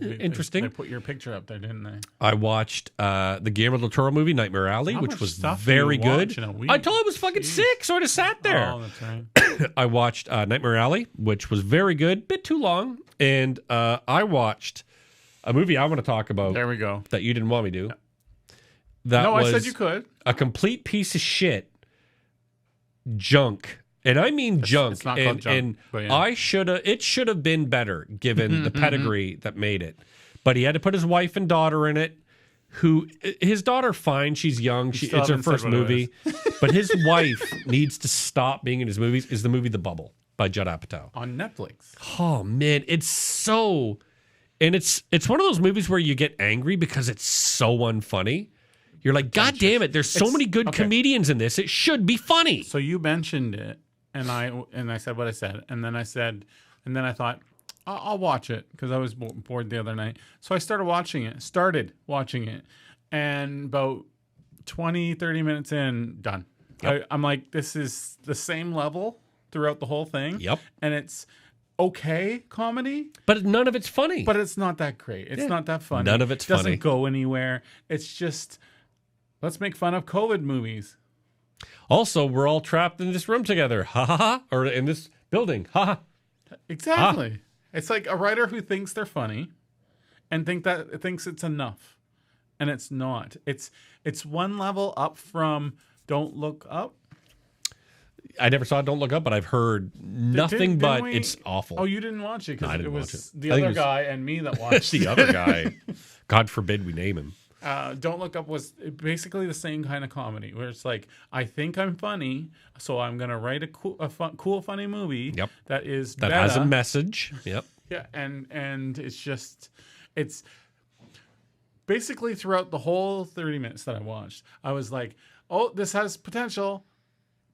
interesting.
They put your picture up there, didn't they?
I watched the Guillermo del Toro movie Nightmare Alley, which was very good. I told you it was fucking sick, so I just sat there.
Oh, that's right.
I watched Nightmare Alley, which was very good, bit too long, and I watched a movie I want to talk about.
There we go.
That you didn't want me to.
I said you could.
A complete piece of shit junk. And I mean junk.
It's not called junk. Yeah.
It should have been better given the pedigree that made it. But he had to put his wife and daughter in it. His daughter, fine, she's young. It's her first movie. But his wife needs to stop being in his movies. Is the movie The Bubble by Judd Apatow.
On Netflix.
Oh man, it's so, and it's one of those movies where you get angry because it's so unfunny. You're like, God damn it! There's so many good comedians in this. It should be funny.
So you mentioned it, and I said what I said, and then I thought I'll watch it because I was bored the other night. So I started watching it, and about 20, 30 minutes in, done.
Yep.
I'm like, this is the same level throughout the whole thing.
Yep.
And it's okay comedy,
but none of it's funny.
But it's not that great. It's not that funny.
None of it's
funny. It
funny.
Doesn't go anywhere. It's just, let's make fun of COVID movies.
Also, we're all trapped in this room together. Ha ha ha. Or in this building. Ha ha.
Exactly. Ha. It's like a writer who thinks they're funny and thinks it's enough. And it's not. It's one level up from Don't Look Up.
I never saw Don't Look Up, but I've heard nothing but it's awful.
Oh, you didn't watch it because it was the
other
guy and me that watched
the other guy. God forbid we name him.
Don't Look Up was basically the same kind of comedy where it's like, I think I'm funny, so I'm going to write a cool, funny movie that
has a message. Yep.
Yeah, and it's basically throughout the whole 30 minutes that I watched, I was like, oh, this has potential,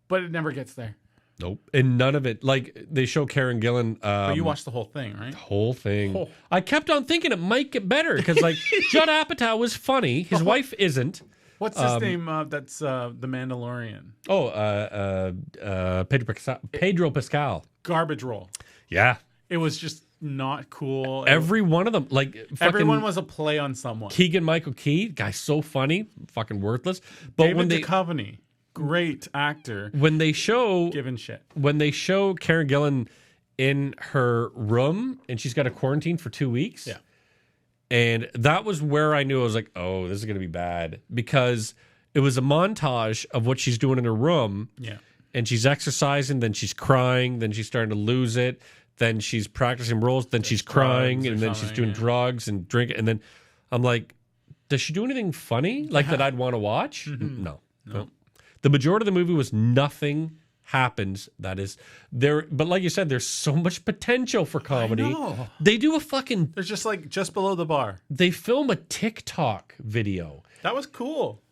but it never gets there.
Nope. And none of it, like they show Karen Gillan.
But you watched the whole thing, right?
The whole thing. Oh. I kept on thinking it might get better because like Judd Apatow was funny. His wife isn't.
What's his name? That's the Mandalorian.
Oh, Pedro Pascal.
Garbage role.
Yeah.
It was just not cool.
Every one of them, like
everyone was a play on someone.
Keegan-Michael Key, guy's so funny, fucking worthless. But
David Duchovny, great actor.
When they show
Karen
Gillan in her room and she's got to quarantine for 2 weeks.
Yeah.
And that was where I knew I was like, oh, this is going to be bad because it was a montage of what she's doing in her room.
Yeah.
And she's exercising, then she's crying, then she's starting to lose it. Then she's practicing roles, then she's crying, and then she's doing drugs and drinking. And then I'm like, does she do anything funny like that I'd want to watch? Mm-hmm. No. The majority of the movie was nothing happens that is there. But like you said, there's so much potential for comedy.
I know.
They do a fucking...
They're just below the bar.
They film a TikTok video.
That was cool.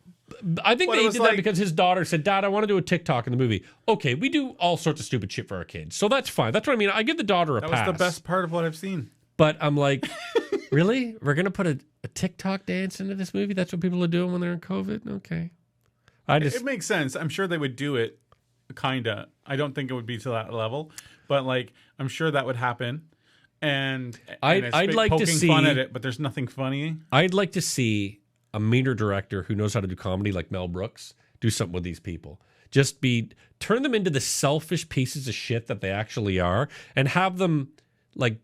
I think they did that because his daughter said, Dad, I want to do a TikTok in the movie. Okay, we do all sorts of stupid shit for our kids. So that's fine. That's what I mean. I give the daughter a pass.
That was the best part of what I've seen.
But I'm like, really? We're going to put a TikTok dance into this movie? That's what people are doing when they're in COVID? Okay.
It makes sense. I'm sure they would do it, kind of. I don't think it would be to that level. But like, I'm sure that would happen. And
I'd like to see...
fun at it, but there's nothing funny.
I'd like to see... a meaner director who knows how to do comedy like Mel Brooks do something with these people. Turn them into the selfish pieces of shit that they actually are and have them like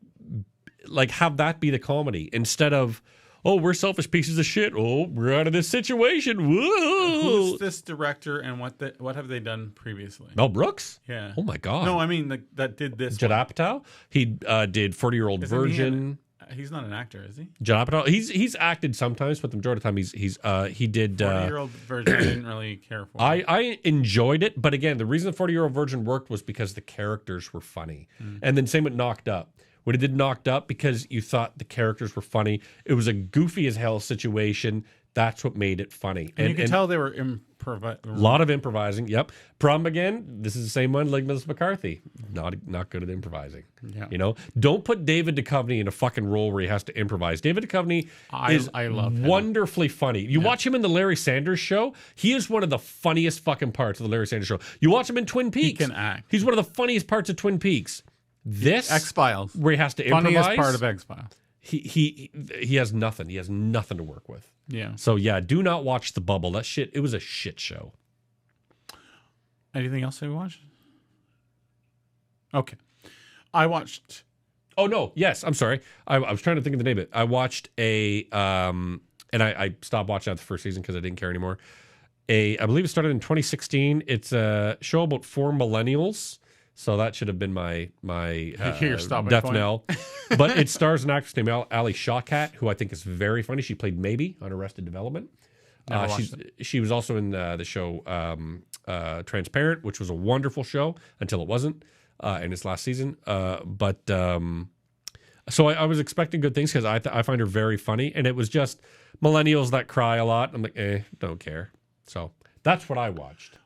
have that be the comedy instead of, oh, we're selfish pieces of shit. Oh, we're out of this situation. Whoa.
Who's this director and what have they done previously?
Mel Brooks?
Yeah.
Oh my God.
No, I mean that did this.
Judd
one.
Apatow? He did 40-Year-Old
Isn't he
Virgin.
He's not an actor, is he?
Judd Apatow. He's acted sometimes, but the majority of the time he did.
40-Year-Old Virgin. I didn't really care for.
I enjoyed it, but again, the reason 40-Year-Old Virgin worked was because the characters were funny, and then same with Knocked Up. When it did Knocked Up, because you thought the characters were funny, it was a goofy as hell situation. That's what made it funny.
And you can tell they were
a lot of improvising. Yep. Problem again, this is the same one like Mrs. McCarthy. Not good at improvising.
Yeah.
You know? Don't put David Duchovny in a fucking role where he has to improvise. David Duchovny is
I love him.
wonderfully funny. You watch him in the Larry Sanders Show, he is one of the funniest fucking parts of the Larry Sanders Show. You watch him in Twin Peaks.
He can act.
He's one of the funniest parts of Twin Peaks. This
X-Files.
where he has to improvise.
Funniest part of X-Files.
He has nothing. He has nothing to work with.
Yeah.
So yeah, do not watch The Bubble. That shit, it was a shit show.
Anything else I watched? Okay. I watched.
Oh no, yes, I'm sorry. I was trying to think of the name of it. I watched and I stopped watching that the first season because I didn't care anymore. I believe it started in 2016. It's a show about 4 millennials. So that should have been my death knell. But it stars an actress named Ali Shawkat, who I think is very funny. She played Maybe on Arrested Development. She was also in the show Transparent, which was a wonderful show until it wasn't in its last season. So I was expecting good things because I find her very funny. And it was just millennials that cry a lot. I'm like, don't care. So that's what I watched.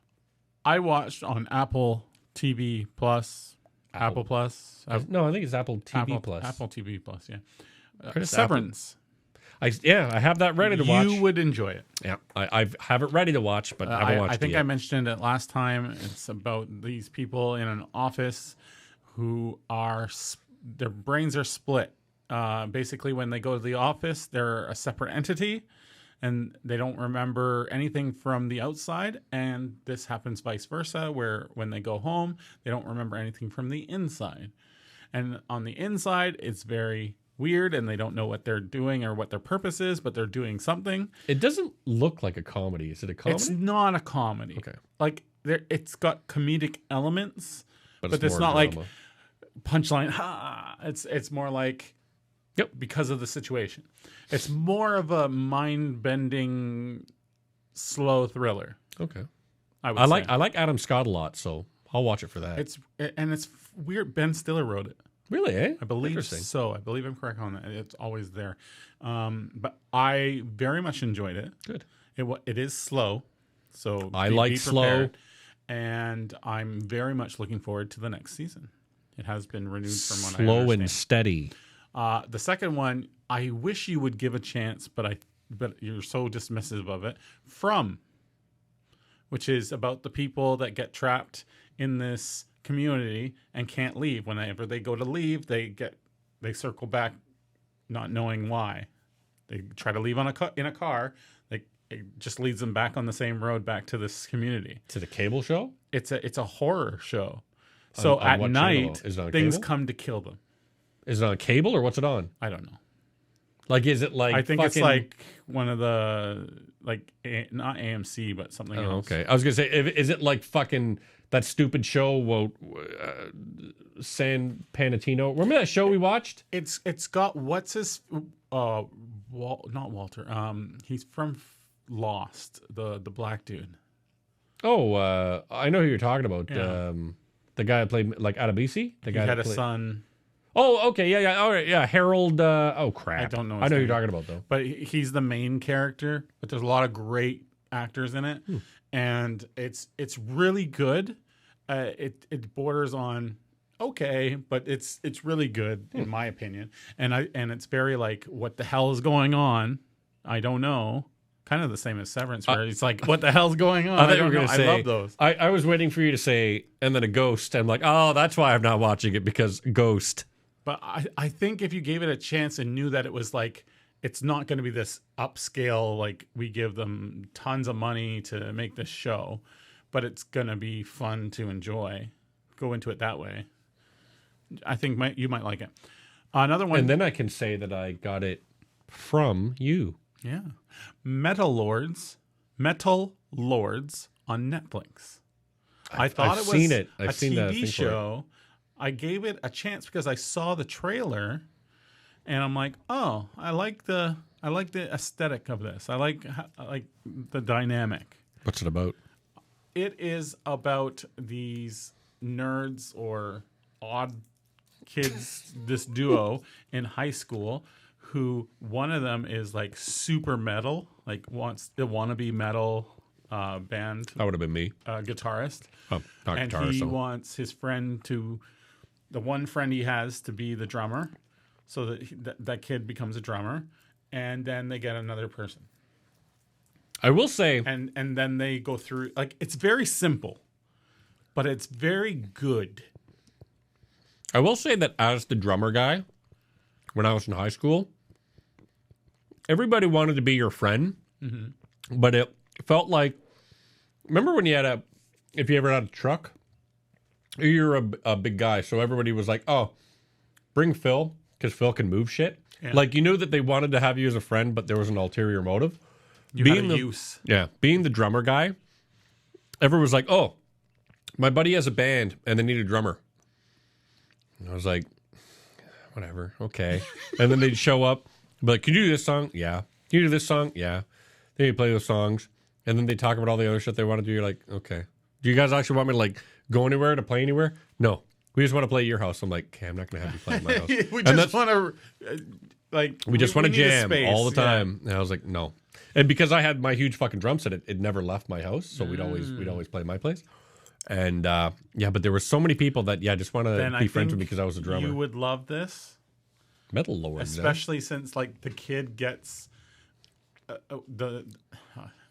I watched on Apple TV Plus, Apple Plus.
No, I think it's Apple TV Plus.
Apple TV Plus, yeah.
Severance. I have that ready to watch.
You would enjoy it.
Yeah, I have it ready to watch, but I haven't watched it.
I think
yet.
I mentioned it last time. It's about these people in an office who their brains are split. Basically, when they go to the office, they're a separate entity. And they don't remember anything from the outside. And this happens vice versa, where when they go home, they don't remember anything from the inside. And on the inside, it's very weird and they don't know what they're doing or what their purpose is, but they're doing something.
It doesn't look like a comedy. Is it a comedy?
It's not a comedy.
Okay.
Like, it's got comedic elements, but it's not
drama.
like punchline. Ha! It's more like...
Yep.
Because of the situation. It's more of a mind-bending, slow thriller.
Okay.
I
like Adam Scott a lot, so I'll watch it for that.
It's weird. Ben Stiller wrote it.
Really, eh?
I believe so. I believe I'm correct on that. It's always there. But I very much enjoyed it.
Good.
It is slow, so
I like slow.
And I'm very much looking forward to the next season. It has been renewed from what I
Slow
understand.
and steady.
The second one, I wish you would give a chance, but you're so dismissive of it. From, which is about the people that get trapped in this community and can't leave. Whenever they go to leave, they circle back, not knowing why. They try to leave in a car. It just leads them back on the same road back to this community.
Is it a cable show?
It's a horror show. So
on
at
what
night,
channel?
things
cable?
come to kill them.
Is it on cable or what's it on?
I don't know.
Like, is it like?
I think it's like one of the not AMC, but something else.
Okay, I was gonna say, is it like fucking that stupid show? San Panatino. Remember that show we watched?
It's got what's his not Walter. He's from Lost, the black dude.
Oh, I know who you're talking about.
Yeah.
The guy that played like Adebisi. The guy
He had
that
a son.
Oh, okay, yeah, all right, yeah. Harold. Oh crap,
I don't know.
I know who you're talking about though.
But he's the main character. But there's a lot of great actors in it, and it's really good. It borders on okay, but it's really good in my opinion. And it's very like, what the hell is going on? I don't know. Kind of the same as Severance, where it's like, what the hell's going on? I love those.
I was waiting for you to say, and then a ghost. I'm like, oh, that's why I'm not watching it, because ghost.
But I think if you gave it a chance and knew that it was like, it's not going to be this upscale, like we give them tons of money to make this show, but it's going to be fun to enjoy. Go into it that way. I think you might like it. Another one.
And then I can say that I got it from you.
Yeah. Metal Lords on Netflix. I thought
I've
it was
seen it.
a
I've seen the
TV
thing for it.
show. I gave it a chance because I saw the trailer, and I'm like, oh, I like the aesthetic of this. I like the dynamic.
What's it about?
It is about these nerds or odd kids, this duo in high school, who one of them is like super metal, like wants the wannabe metal band
That would have been me.
guitarist.
Oh, not
And
guitarist.
he
so.
wants his friend the one friend he has to be the drummer, so that that kid becomes a drummer, and then they get another person,
I will say,
and then they go through, like, it's very simple, but it's very good.
that as the drummer guy, when I was in high school, everybody wanted to be your friend, but it felt like, remember when if you ever had a truck, you're a big guy, so everybody was like, oh, bring Phil, because Phil can move shit.
Yeah.
Like, you knew that they wanted to have you as a friend, but there was an ulterior motive.
You had a use.
Yeah, being the drummer guy, everyone was like, oh, my buddy has a band, and they need a drummer. And I was like, whatever, okay. And then they'd show up, be like, can you do this song? Yeah. Can you do this song? Yeah. Then you play those songs, and then they talk about all the other shit they want to do. You're like, okay. Do you guys actually want me to, like, go anywhere, to play anywhere? No. We just want to play at your house. I'm like, okay, I'm not going to have you play at my house.
We just want to,
We just want to
need a
jam
space,
all the time. And I was like, no. And because I had my huge fucking drum set, it never left my house, so we'd always play at my place. And but there were so many people that just want to be friends with me because I was a drummer.
You would love this,
Metal Lords,
especially since, like, the kid gets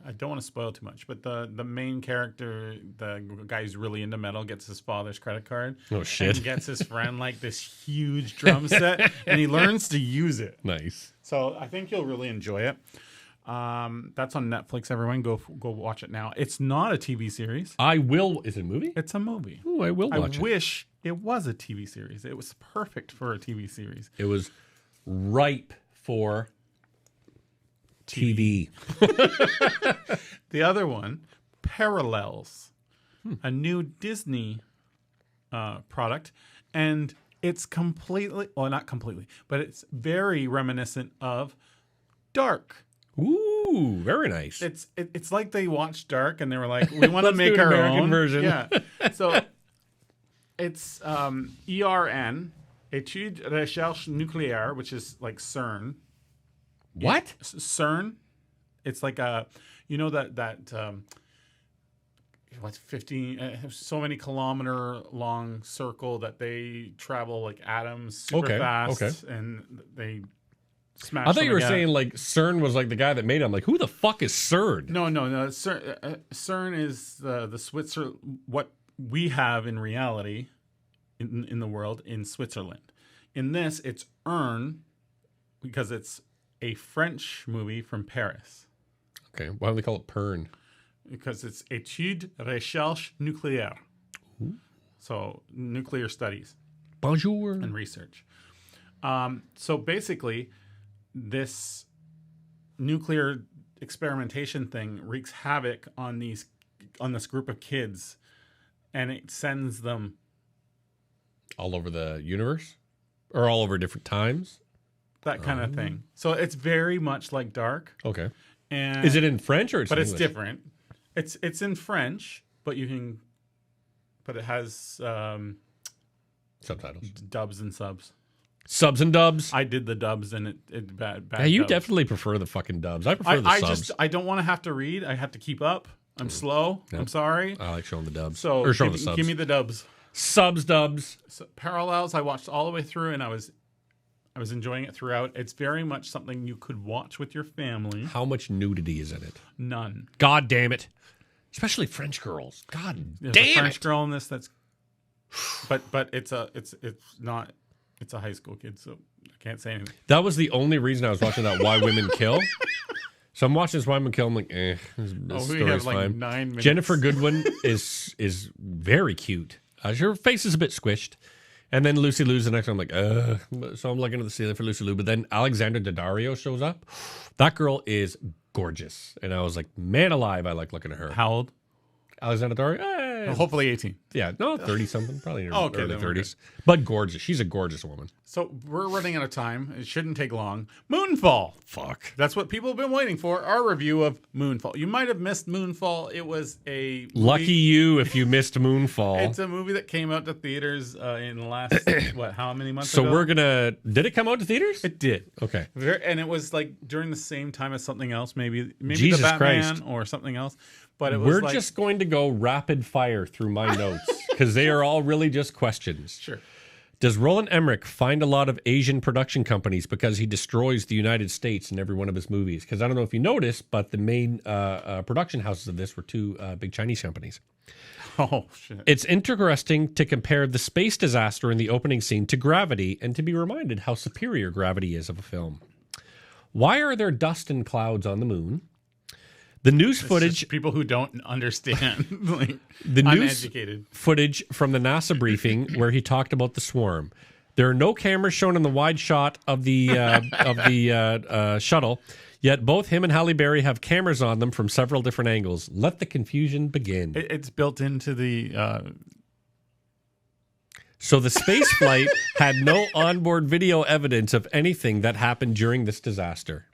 I don't want to spoil too much, but the main character, the guy who's really into metal, gets his father's credit card.
Oh, shit.
And gets his friend, like, this huge drum set, and he learns to use it.
Nice.
So I think you'll really enjoy it. That's on Netflix. Everyone, go watch it now. It's not a TV series.
I will. Is it a movie?
It's a movie.
Ooh, I will watch
I
it.
wish it was a TV series. It was perfect for a TV series.
It was ripe for TV.
The other one, Parallels, a new Disney product, and it's completely, well, not completely, but it's very reminiscent of Dark.
Ooh, very nice.
It's like they watched Dark and they were like, we want to
Let's
make
do an
our
American
own
version.
Yeah. So it's ERN, Étude Recherche Nucléaire, which is like CERN.
What?
CERN. It's like a, what's 15? So many kilometer long circle that they travel like atoms super fast, and they smash.
I thought you were
together.
saying like CERN was like the guy that made it. I'm like, who the fuck is CERN?
No. CERN is the Switzerland. What we have in reality, in the world, in Switzerland. In this, it's ERN, because it's a French movie from Paris.
Okay, why do they call it PERN?
Because it's Étude Recherche Nucléaire. So nuclear studies.
Bonjour.
And research. So basically, this nuclear experimentation thing wreaks havoc on this group of kids, and it sends them
All over the universe? Or all over different times?
that kind of thing. So it's very much like Dark.
Okay.
And
Is it in French or it's
but
in
it's
English?
different. It's in French, but it has
Subtitles.
dubs and subs.
Subs and dubs?
I did the dubs, and it bad.
Yeah, you
dubs.
definitely prefer the fucking dubs. I prefer the subs.
I don't want to have to read. I have to keep up. I'm slow.
Yep.
I'm sorry.
I like showing the dubs.
So
or showing the subs.
give me the dubs.
Subs, dubs.
So, Parallels, I watched all the way through, and I was enjoying it throughout. It's very much something you could watch with your family.
How much nudity is in it?
None.
God damn it. Especially French girls. God
There's
damn
a French
it.
girl in this that's, but it's a high school kid, so I can't say anything.
That was the only reason I was watching that Why Women Kill. So I'm watching this Why Women Kill. I'm like, this
We
story's
have like
fine.
9 minutes.
Jennifer Goodwin is very cute. Her face is a bit squished. And then Lucy Liu's the next one. I'm like, so I'm looking at the ceiling for Lucy Liu. But then Alexandra Daddario shows up. That girl is gorgeous. And I was like, man alive, I like looking at her.
How old?
Alexandra Daddario?
Hopefully 18.
Yeah, no, 30-something. Probably in her
Okay,
early
then we're
30s. But gorgeous. She's a gorgeous woman.
So we're running out of time. It shouldn't take long. Moonfall.
Fuck.
That's what people have been waiting for. Our review of Moonfall. You might have missed Moonfall. It was a movie.
Lucky you if you missed Moonfall.
It's a movie that came out to theaters in the last, how many months
So
ago?
we're going to... Did it come out to theaters?
It did.
Okay.
And it was like during the same time as something else, maybe
Jesus
the Batman
Christ.
or something else. But it was
We're
like,
just going to go rapid fire through my notes because they are all really just questions.
Sure.
Does Roland Emmerich find a lot of Asian production companies because he destroys the United States in every one of his movies? Because I don't know if you noticed, but the main production houses of this were two big Chinese companies.
Oh, shit.
It's interesting to compare the space disaster in the opening scene to Gravity and to be reminded how superior Gravity is of a film. Why are there dust and clouds on the moon? The news footage...
People who don't understand. Like,
the news
uneducated.
footage from the NASA briefing where he talked about the swarm. There are no cameras shown in the wide shot of the shuttle, yet both him and Halle Berry have cameras on them from several different angles. Let the confusion begin.
It's built into the...
So the space flight had no onboard video evidence of anything that happened during this disaster.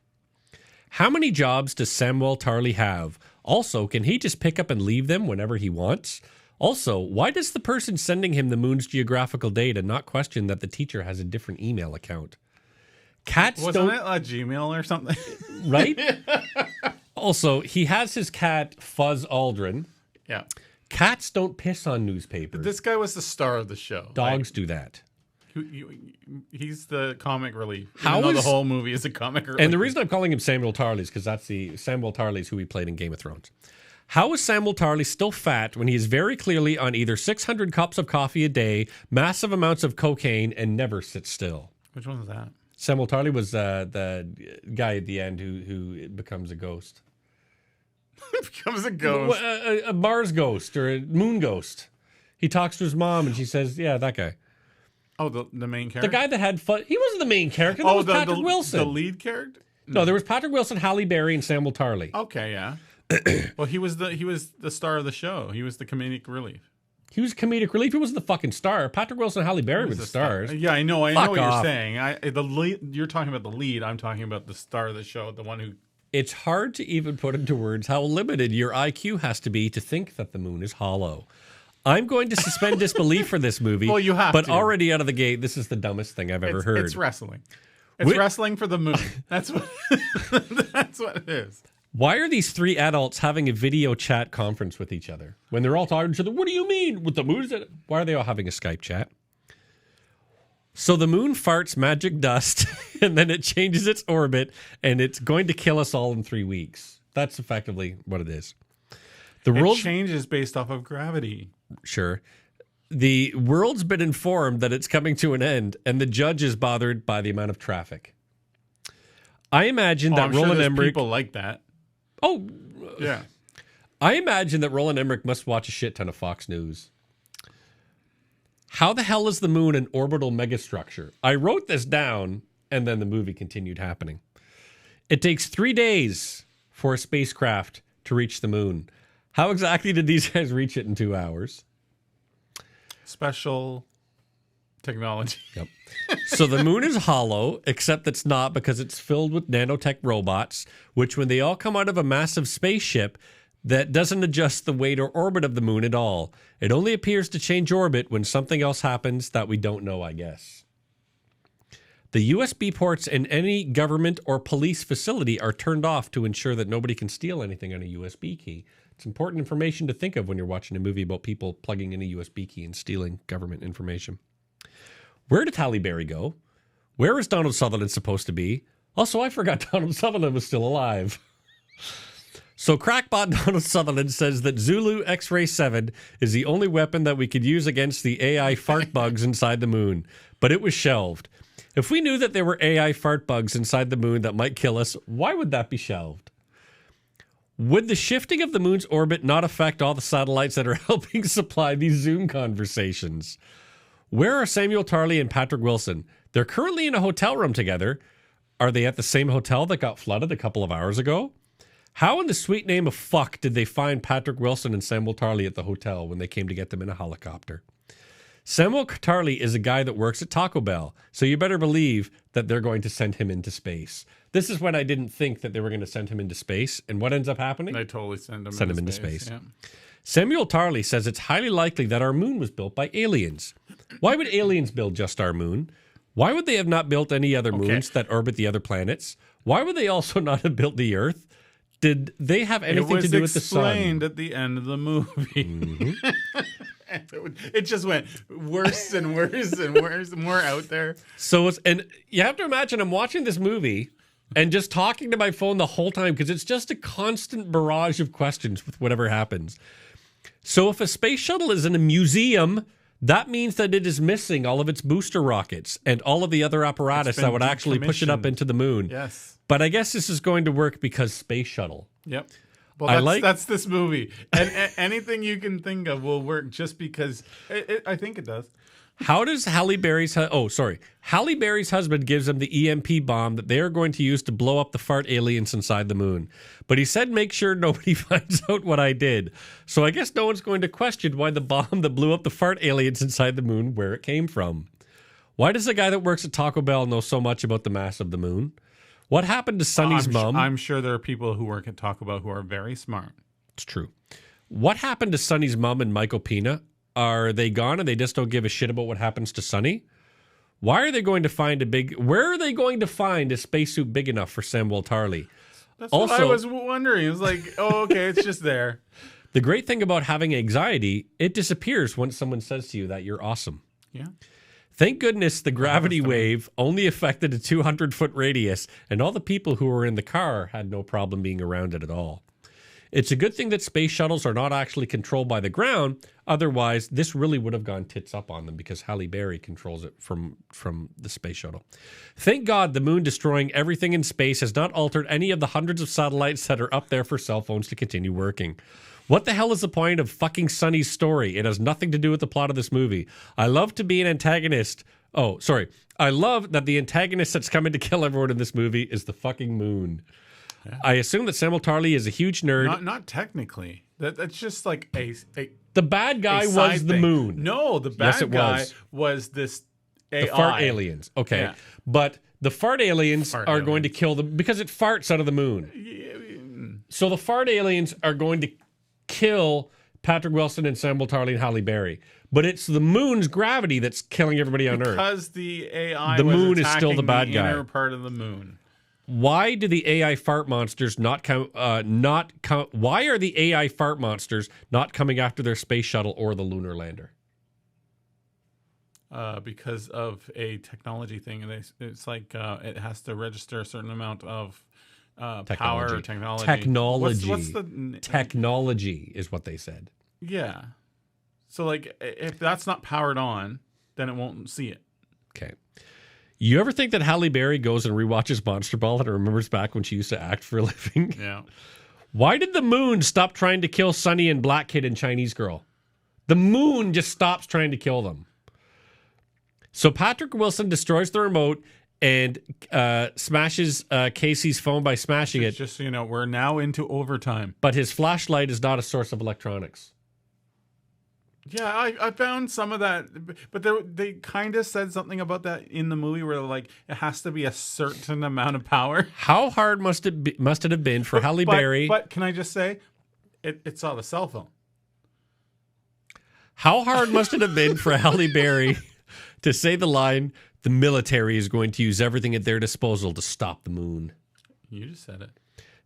How many jobs does Samuel Tarly have? Also, can he just pick up and leave them whenever he wants? Also, why does the person sending him the moon's geographical data not question that the teacher has a different email account? Cats
Wasn't
don't...
it a Gmail or something?
Right? Also, he has his cat, Fuzz Aldrin.
Yeah.
Cats don't piss on newspapers.
This guy was the star of the show.
Dogs do that.
He's the comic relief.
How
Even though
is-
the whole movie is a comic relief.
And the reason I'm calling him Samuel Tarly is because that's the Samuel Tarly is who he played in Game of Thrones. How is Samuel Tarly still fat when he is very clearly on either 600 cups of coffee a day, massive amounts of cocaine, and never sits still?
Which one was that?
Samuel Tarly was the guy at the end who becomes a ghost.
Becomes a ghost.
A Mars ghost or a moon ghost. He talks to his mom and she says, yeah, that guy.
Oh, the main
The
character?
guy that had fun. He wasn't the main character. That was Patrick Wilson.
The lead character?
No, there was Patrick Wilson, Halle Berry, and Samuel Tarly.
Okay, yeah. Well, he was the star of the show. He was the comedic relief.
He was comedic relief. He wasn't the fucking star. Patrick Wilson and Halle Berry were the stars.
Yeah, I know. I
Fuck
know what
off.
you're saying. The lead, you're talking about the lead. I'm talking about the star of the show, the one who.
It's hard to even put into words how limited your IQ has to be to think that the moon is hollow. I'm going to suspend disbelief for this movie.
Well, you have
but
to.
Already out of the gate, this is the dumbest thing I've ever heard.
It's wrestling. It's wrestling for the moon. That's what. That's what it is.
Why are these three adults having a video chat conference with each other when they're all talking to each other? What do you mean with the moon? Why are they all having a Skype chat? So the moon farts magic dust, and then it changes its orbit, and it's going to kill us all in 3 weeks. That's effectively what it is. The
It
world
changes based off of gravity.
Sure. The world's been informed that it's coming to an end, and the judge is bothered by the amount of traffic. I imagine that
I'm sure
Roland
there's
Emmerich.
people like that.
Oh,
Yeah.
I imagine that Roland Emmerich must watch a shit ton of Fox News. How the hell is the moon an orbital megastructure? I wrote this down, and then the movie continued happening. It takes 3 days for a spacecraft to reach the moon. How exactly did these guys reach it in 2 hours?
Special technology.
Yep. So the moon is hollow, except it's not because it's filled with nanotech robots, which when they all come out of a massive spaceship, that doesn't adjust the weight or orbit of the moon at all. It only appears to change orbit when something else happens that we don't know, I guess. The USB ports in any government or police facility are turned off to ensure that nobody can steal anything on a USB key. It's important information to think of when you're watching a movie about people plugging in a USB key and stealing government information. Where did Halle Berry go? Where is Donald Sutherland supposed to be? Also, I forgot Donald Sutherland was still alive. So crackpot Donald Sutherland says that Zulu X-Ray 7 is the only weapon that we could use against the AI fart bugs inside the moon, but it was shelved. If we knew that there were AI fart bugs inside the moon that might kill us, why would that be shelved? Would the shifting of the moon's orbit not affect all the satellites that are helping supply these Zoom conversations? Where are Samuel Tarly and Patrick Wilson? They're currently in a hotel room together. Are they at the same hotel that got flooded a couple of hours ago? How in the sweet name of fuck did they find Patrick Wilson and Samuel Tarly at the hotel when they came to get them in a helicopter? Samuel Tarly is a guy that works at Taco Bell, so you better believe that they're going to send him into space. This is when I didn't think that they were going to send him into space, and what ends up happening?
They totally send him
into space.
Yeah.
Samuel Tarly says it's highly likely that our moon was built by aliens. Why would aliens build just our moon? Why would they have not built any other moons that orbit the other planets? Why would they also not have built the Earth? Did they have anything to do with the sun?
It was explained at the end of the movie. Mm-hmm. It just went worse and worse and worse and more out there.
And you have to imagine I'm watching this movie and just talking to my phone the whole time because it's just a constant barrage of questions with whatever happens. So if a space shuttle is in a museum, that means that it is missing all of its booster rockets and all of the other apparatus that would actually push it up into the moon.
Yes.
But I guess this is going to work because space shuttle.
Yep. Well, that's this movie. And anything you can think of will work just because I think it does.
How does Halle Berry's Halle Berry's husband gives him the EMP bomb that they are going to use to blow up the fart aliens inside the moon. But he said, make sure nobody finds out what I did. So I guess no one's going to question why the bomb that blew up the fart aliens inside the moon, where it came from. Why does the guy that works at Taco Bell know so much about the mass of the moon? What happened to Sonny's mom?
I'm sure there are people who work at Taco Bell who are very smart.
It's true. What happened to Sonny's mom and Michael Pena? Are they gone and they just don't give a shit about what happens to Sonny? Why are they going to find where are they going to find a spacesuit big enough for Samuel Tarly?
That's what I was wondering. It was like, oh, okay, it's just there.
The great thing about having anxiety, it disappears once someone says to you that you're awesome.
Yeah.
Thank goodness the gravity wave only affected a 200-foot radius, and all the people who were in the car had no problem being around it at all. It's a good thing that space shuttles are not actually controlled by the ground. Otherwise, this really would have gone tits up on them because Halle Berry controls it from the space shuttle. Thank God the moon destroying everything in space has not altered any of the hundreds of satellites that are up there for cell phones to continue working. What the hell is the point of fucking Sonny's story? It has nothing to do with the plot of this movie. I love to be an antagonist. I love that the antagonist that's coming to kill everyone in this movie is the fucking moon. Yeah. I assume that Samuel Tarly is a huge nerd.
Not technically. That's just like
the bad guy was the moon.
No, the bad guy was this AI.
The fart aliens. Okay. Yeah. But the fart aliens are going to kill them because it farts out of the moon. So the fart aliens are going to kill Patrick Wilson and Samuel Tarly and Halle Berry. But it's the moon's gravity that's killing everybody on Earth.
Because the AI
the moon is still the bad guy.
Inner part of the moon.
Why do the AI fart monsters not come? Why are the AI fart monsters not coming after their space shuttle or the lunar lander?
Because of a technology thing, and it's like it has to register a certain amount of power or technology.
What's the technology is what they said.
Yeah. So like, if that's not powered on, then it won't see it.
Okay. You ever think that Halle Berry goes and rewatches Monster Ball and remembers back when she used to act for a living?
Yeah.
Why did the moon stop trying to kill Sunny and Black Kid and Chinese Girl? The moon just stops trying to kill them. So Patrick Wilson destroys the remote and smashes Casey's phone by smashing it.
Just so you know, we're now into overtime.
But his flashlight is not a source of electronics.
Yeah, I found some of that, but they kind of said something about that in the movie where like it has to be a certain amount of power.
How hard must it have been for Halle Berry?
But can I just say, it saw the cell phone.
How hard must it have been for Halle Berry to say the line, "The military is going to use everything at their disposal to stop the moon"?
You just said it.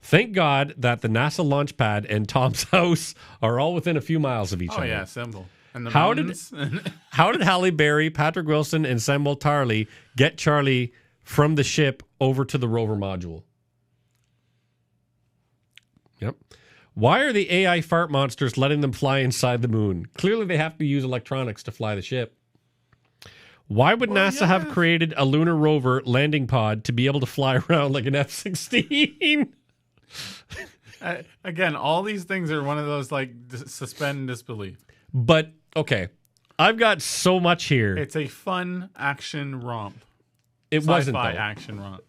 Thank God that the NASA launch pad and Tom's house are all within a few miles of each other.
Oh, yeah, simple. And the
how did Halle Berry, Patrick Wilson, and Samuel Tarly get Charlie from the ship over to the rover module? Yep. Why are the AI fart monsters letting them fly inside the moon? Clearly they have to use electronics to fly the ship. Why would NASA have created a lunar rover landing pod to be able to fly around like an F-16?
Again, all these things are one of those like suspend disbelief.
But, okay, I've got so much here.
It's a fun action romp.
It wasn't though.
Sci-fi action romp.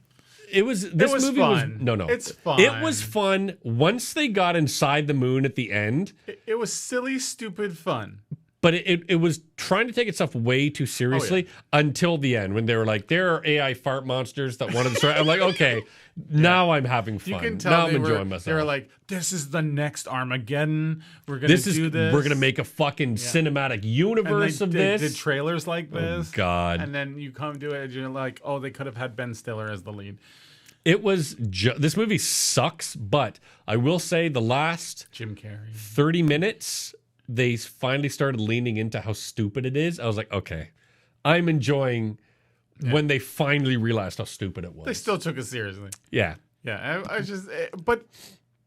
It was. This
was
movie
fun.
was no.
It's fun.
It was fun once they got inside the moon at the end.
It was silly, stupid fun.
But it was trying to take itself way too seriously until the end when they were like, there are AI fart monsters that want to destroy. I'm like, okay, now I'm having fun.
You can tell
now I'm enjoying myself.
They were like, this is the next Armageddon. We're going to do this.
We're going to make a fucking cinematic universe of this.
They did trailers like this.
Oh, God.
And then you come to it and you're like, oh, they could have had Ben Stiller as the lead.
It was, this movie sucks, but I will say the last
Jim Carrey
30 minutes, they finally started leaning into how stupid it is. I was like, okay, I'm enjoying when they finally realized how stupid it was.
They still took it seriously.
Yeah.
Yeah. I just, but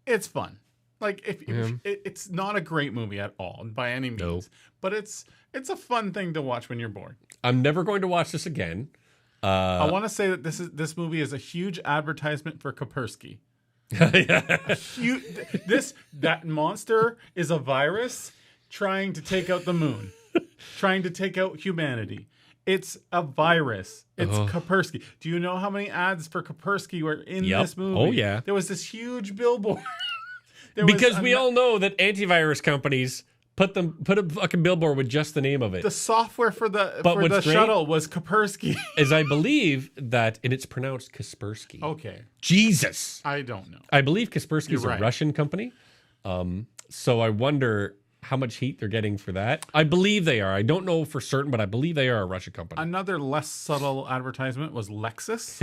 it's fun. Like if it's not a great movie at all by any means, but it's a fun thing to watch when you're bored.
I'm never going to watch this again.
I want to say that this movie is a huge advertisement for Kaspersky. That monster is a virus trying to take out the moon, trying to take out humanity. It's a virus. It's Kaspersky. Do you know how many ads for Kaspersky were in this movie?
Oh yeah.
There was this huge billboard.
Because we all know that antivirus companies put a fucking billboard with just the name of it.
The software for the shuttle was Kaspersky.
As I believe that, and it's pronounced Kaspersky.
Okay.
Jesus.
I don't know.
I believe Kaspersky is a
right.
Russian company. So I wonder how much heat they're getting for that. I believe they are. I don't know for certain, but I believe they are a Russian company.
Another less subtle advertisement was Lexus.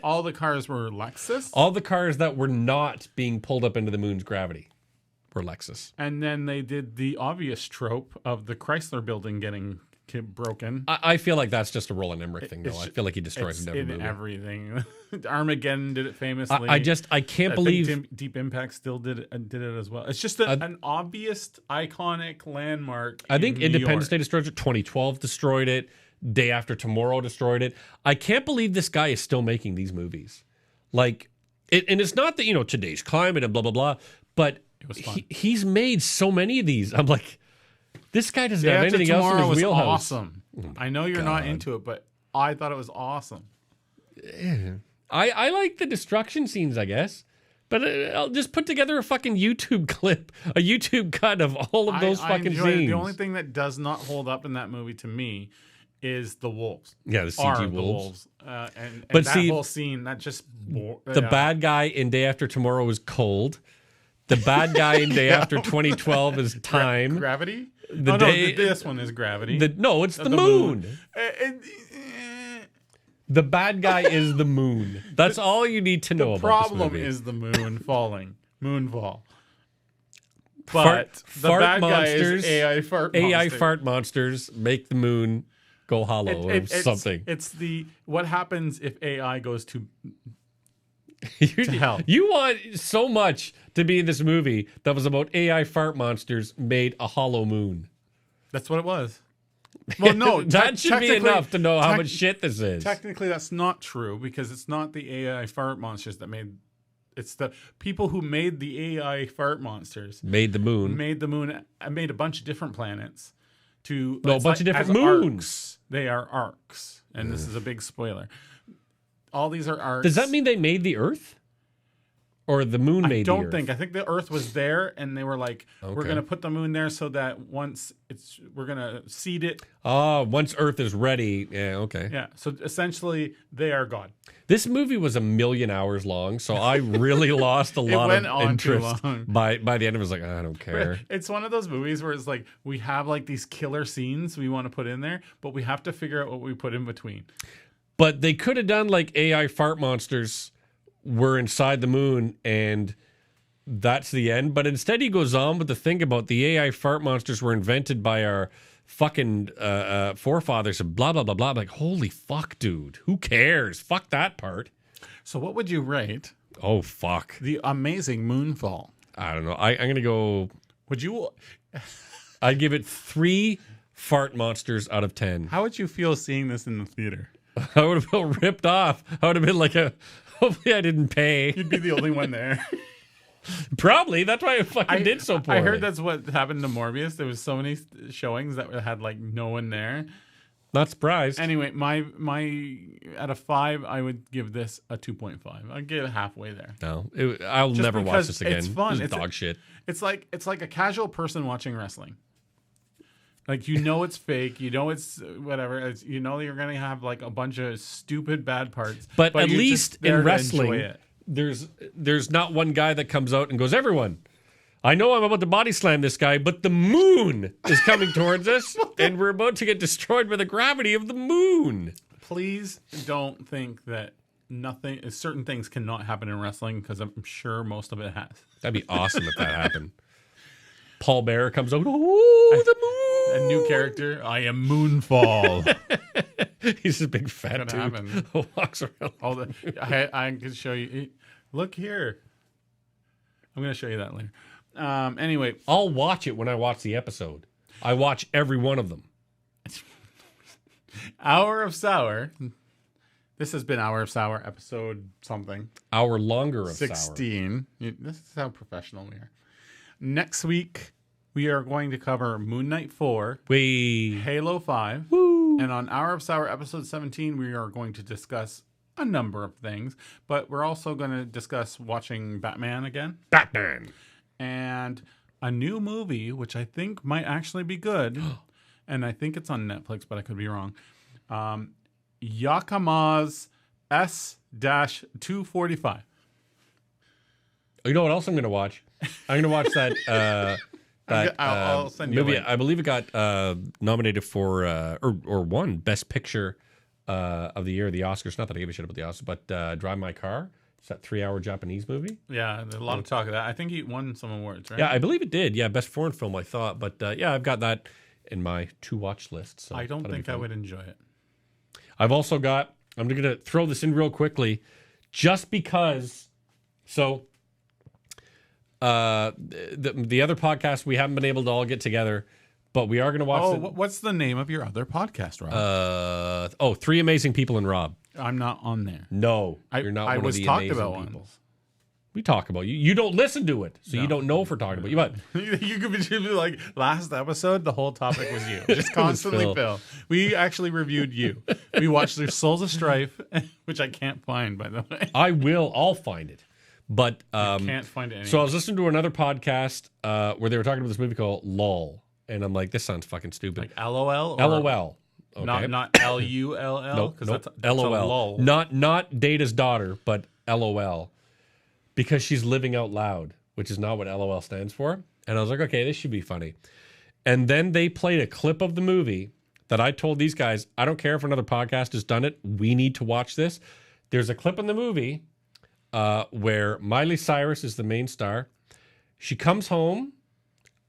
All the cars were Lexus.
All the cars that were not being pulled up into the moon's gravity were Lexus.
And then they did the obvious trope of the Chrysler building getting broken.
I feel like that's just a Roland Emmerich thing, though. I feel like he destroys it
in everything. Armageddon did it famously.
I can't believe
Deep Impact still did it as well. It's just an obvious, iconic landmark.
I think Independence Day destroyed it. 2012 destroyed it. Day After Tomorrow destroyed it. I can't believe this guy is still making these movies. Like, and it's not that, today's climate and blah, blah, blah, but he's made so many of these. I'm like, this guy doesn't have anything else in his wheelhouse.
Awesome. I know you're not into it, but I thought it was awesome.
I like the destruction scenes, I guess. But I'll just put together a fucking YouTube clip, a YouTube cut of all of those fucking scenes.
The only thing that does not hold up in that movie to me is the wolves.
Yeah, the CG wolves.
And that whole scene, that just...
The bad guy in Day After Tomorrow is cold. The bad guy in Day After 2012 is time.
Gravity? This one is gravity.
It's the moon. The bad guy is the moon. That's all you need to know about this movie.
The problem is the moon falling. Moonfall. But the bad guy is AI fart monsters.
AI fart monsters make the moon go hollow or something.
It's what happens if AI goes to hell.
You want so much to be in this movie that was about AI fart monsters made a hollow moon.
That's what it was. Well, no,
that should be enough to know how much shit this is.
Technically, that's not true because it's not the AI fart monsters that made. It's the people who made the AI fart monsters
made the moon.
Made a bunch of different planets.
A bunch of different moons.
Arcs. They are arcs, and this is a big spoiler. All these are arcs.
Does that mean they made the Earth? Or the moon made the Earth?
I think the Earth was there, and they were like, we're going to put the moon there so that once we're going to seed it.
Oh, once Earth is ready. Yeah, okay.
Yeah, so essentially, they are God.
This movie was 1,000,000 hours long, so I really lost a lot of interest. By the end, I was like, I don't care.
It's one of those movies where it's like, we have like these killer scenes we want to put in there, but we have to figure out what we put in between.
But they could have done like AI fart monsters were inside the moon and that's the end. But instead he goes on with the thing about the AI fart monsters were invented by our fucking forefathers and blah, blah, blah, blah. I'm like, holy fuck, dude. Who cares? Fuck that part.
So what would you rate?
Oh, fuck.
The amazing Moonfall.
I don't know. I'm going to go...
Would you...
I'd give it 3 fart monsters out of 10.
How would you feel seeing this in the theater?
I would have felt ripped off. I would have been like hopefully I didn't pay.
You'd be the only one there.
Probably. That's why it fucking did so poorly.
I heard that's what happened to Morbius. There was so many showings that had like no one there.
Not surprised.
Anyway, my out of 5, I would give this a 2.5. I'd get it halfway there.
No, I'll
Just
never watch
because
this again.
it's fun.
It's dog shit.
It's like a casual person watching wrestling. Like, you know it's fake. You know it's whatever. You know you're going to have like a bunch of stupid bad parts.
But at
you're
least
just there
in
to enjoy
wrestling,
it.
there's not one guy that comes out and goes, everyone, I know I'm about to body slam this guy, but the moon is coming towards us, and we're about to get destroyed by the gravity of the moon.
Please don't think that certain things cannot happen in wrestling, because I'm sure most of it has.
That'd be awesome if that happened. Paul Bearer comes out, oh, the moon.
A new character. I am Moonfall.
He's a big fat dude
happen.
who walks around.
I can show you. Look here. I'm going to show you that later. Anyway.
I'll watch it when I watch the episode. I watch every one of them.
Hour of Sour. This has been Hour of Sour, episode something.
Hour longer of
16. This is how professional we are. Next week, we are going to cover Moon Knight 4, Halo 5, and on Hour of Sour, episode 17, we are going to discuss a number of things, but we're also going to discuss watching Batman again.
Batman.
And a new movie, which I think might actually be good, and I think it's on Netflix, but I could be wrong. Yakama's S-245.
You know what else I'm going to watch? I'm going to watch that
I'll send you a
movie.
link.
I believe it got nominated for or won Best Picture of the year, the Oscars. Not that I give a shit about the Oscars, but Drive My Car. It's that 3-hour Japanese movie.
Yeah, there's a lot of talk of that. I think he won some awards, right?
Yeah, I believe it did. Yeah, Best Foreign Film, I thought. But yeah, I've got that in my to-watch list. So
I don't think I would enjoy it.
I've also got, I'm going to throw this in real quickly, just because, so the other podcast, we haven't been able to all get together, but we are going to watch.
What's the name of your other podcast, Rob?
Three Amazing People and Rob.
I'm not on there.
No, you're not one of the
talked
amazing
about
people.
once.
We talk about you. You don't listen to it, so you don't know if we're talking about you. But
You could be like, last episode, the whole topic was you. Just constantly Phil. We actually reviewed you. We watched the Souls of Strife, which I can't find, by the way.
I'll find it. But
Can't find it anywhere.
So I was listening to another podcast where they were talking about this movie called LOL, and I'm like, this sounds fucking stupid.
Like LOL?
LOL. Okay.
Not LULL?
Nope.
That's
LOL. Not Data's daughter, but LOL. Because she's living out loud, which is not what LOL stands for. And I was like, okay, this should be funny. And then they played a clip of the movie that I told these guys, I don't care if another podcast has done it. We need to watch this. There's a clip in the movie where Miley Cyrus is the main star. She comes home.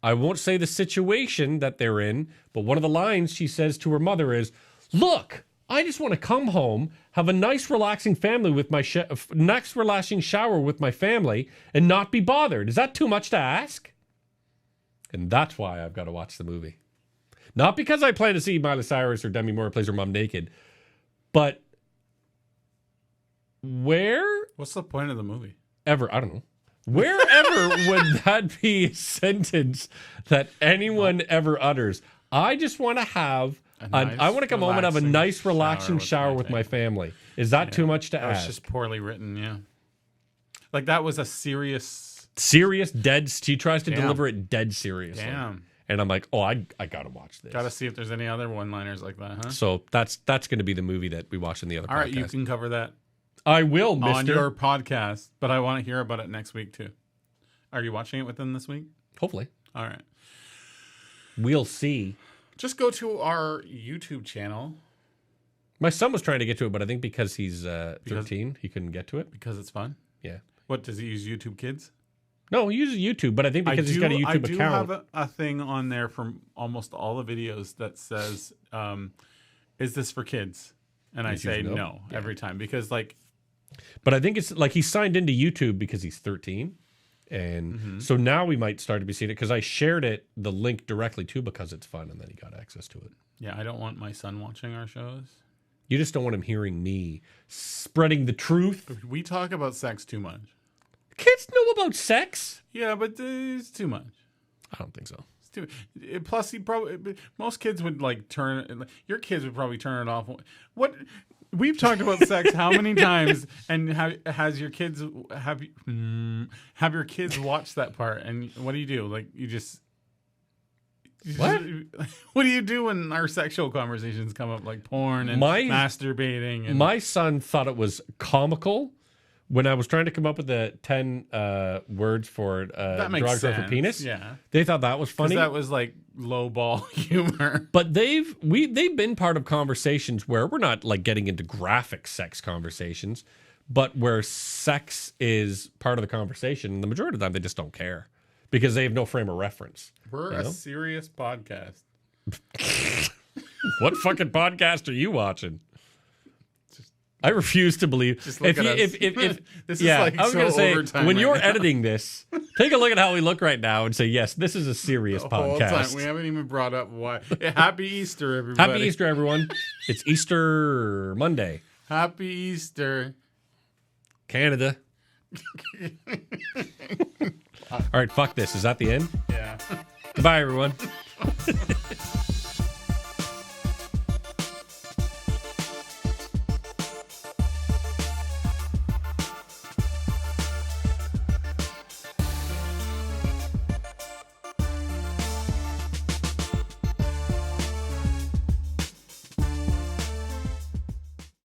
I won't say the situation that they're in, but one of the lines she says to her mother is, look, I just want to come home, have a nice relaxing family with my next relaxing shower with my family, and not be bothered. Is that too much to ask? And that's why I've got to watch the movie. Not because I plan to see Miley Cyrus or Demi Moore plays her mom naked, but
what's the point of the movie?
I don't know. Wherever would that be a sentence that anyone ever utters? I just want to have I want to come home and have a nice, relaxing shower with my family. Is that too much to ask?
It's just poorly written, yeah. Like, that was a serious,
dead. She tries to deliver it dead seriously.
Damn.
And I'm like, oh, I got to watch this.
Got to see if there's any other one-liners like that, huh?
So that's going to be the movie that we watch in the other podcast.
All right, you can cover that
I will, mister.
on your podcast, but I want to hear about it next week, too. Are you watching it within this week?
Hopefully.
All right.
We'll see.
Just go to our YouTube channel.
My son was trying to get to it, but I think because he's 13, he couldn't get to it.
Because it's fun?
Yeah.
What, does he use YouTube Kids?
No, he uses YouTube, but I think because he's got a YouTube account.
I do have a thing on there from almost all the videos that says, is this for kids? And I say no every time because, like...
But I think it's like he signed into YouTube because he's 13. And so now we might start to be seeing it because I shared the link directly to because it's fun, and then he got access to it.
Yeah, I don't want my son watching our shows.
You just don't want him hearing me spreading the truth.
We talk about sex too much.
Kids know about sex.
Yeah, but it's too much.
I don't think so.
It's too. Plus, most kids would like turn. Your kids would probably turn it off. What? We've talked about sex how many times, and has your kids have your kids watch that part? And what do? Like you just.
What?
What do you do when our sexual conversations come up, like porn and masturbating? And
my son thought it was comical when I was trying to come up with the 10 words for derogatory for penis.
Yeah,
they thought that was funny.
That was like low ball humor.
But they've been part of conversations where we're not like getting into graphic sex conversations, but where sex is part of the conversation. And the majority of the time, they just don't care because they have no frame of reference.
We're a serious podcast.
What fucking podcast are you watching? I refuse to believe.
Just look at us. This is like
I was
so
going to say,
overtime
when
right
you're
now.
editing this, take a look at how we look right now and say, yes, this is a serious
The whole
podcast.
time. We haven't even brought up why. Happy Easter, everybody.
Happy Easter, everyone. It's Easter Monday.
Happy Easter.
Canada. All right, fuck this. Is that the end?
Yeah.
Goodbye, everyone.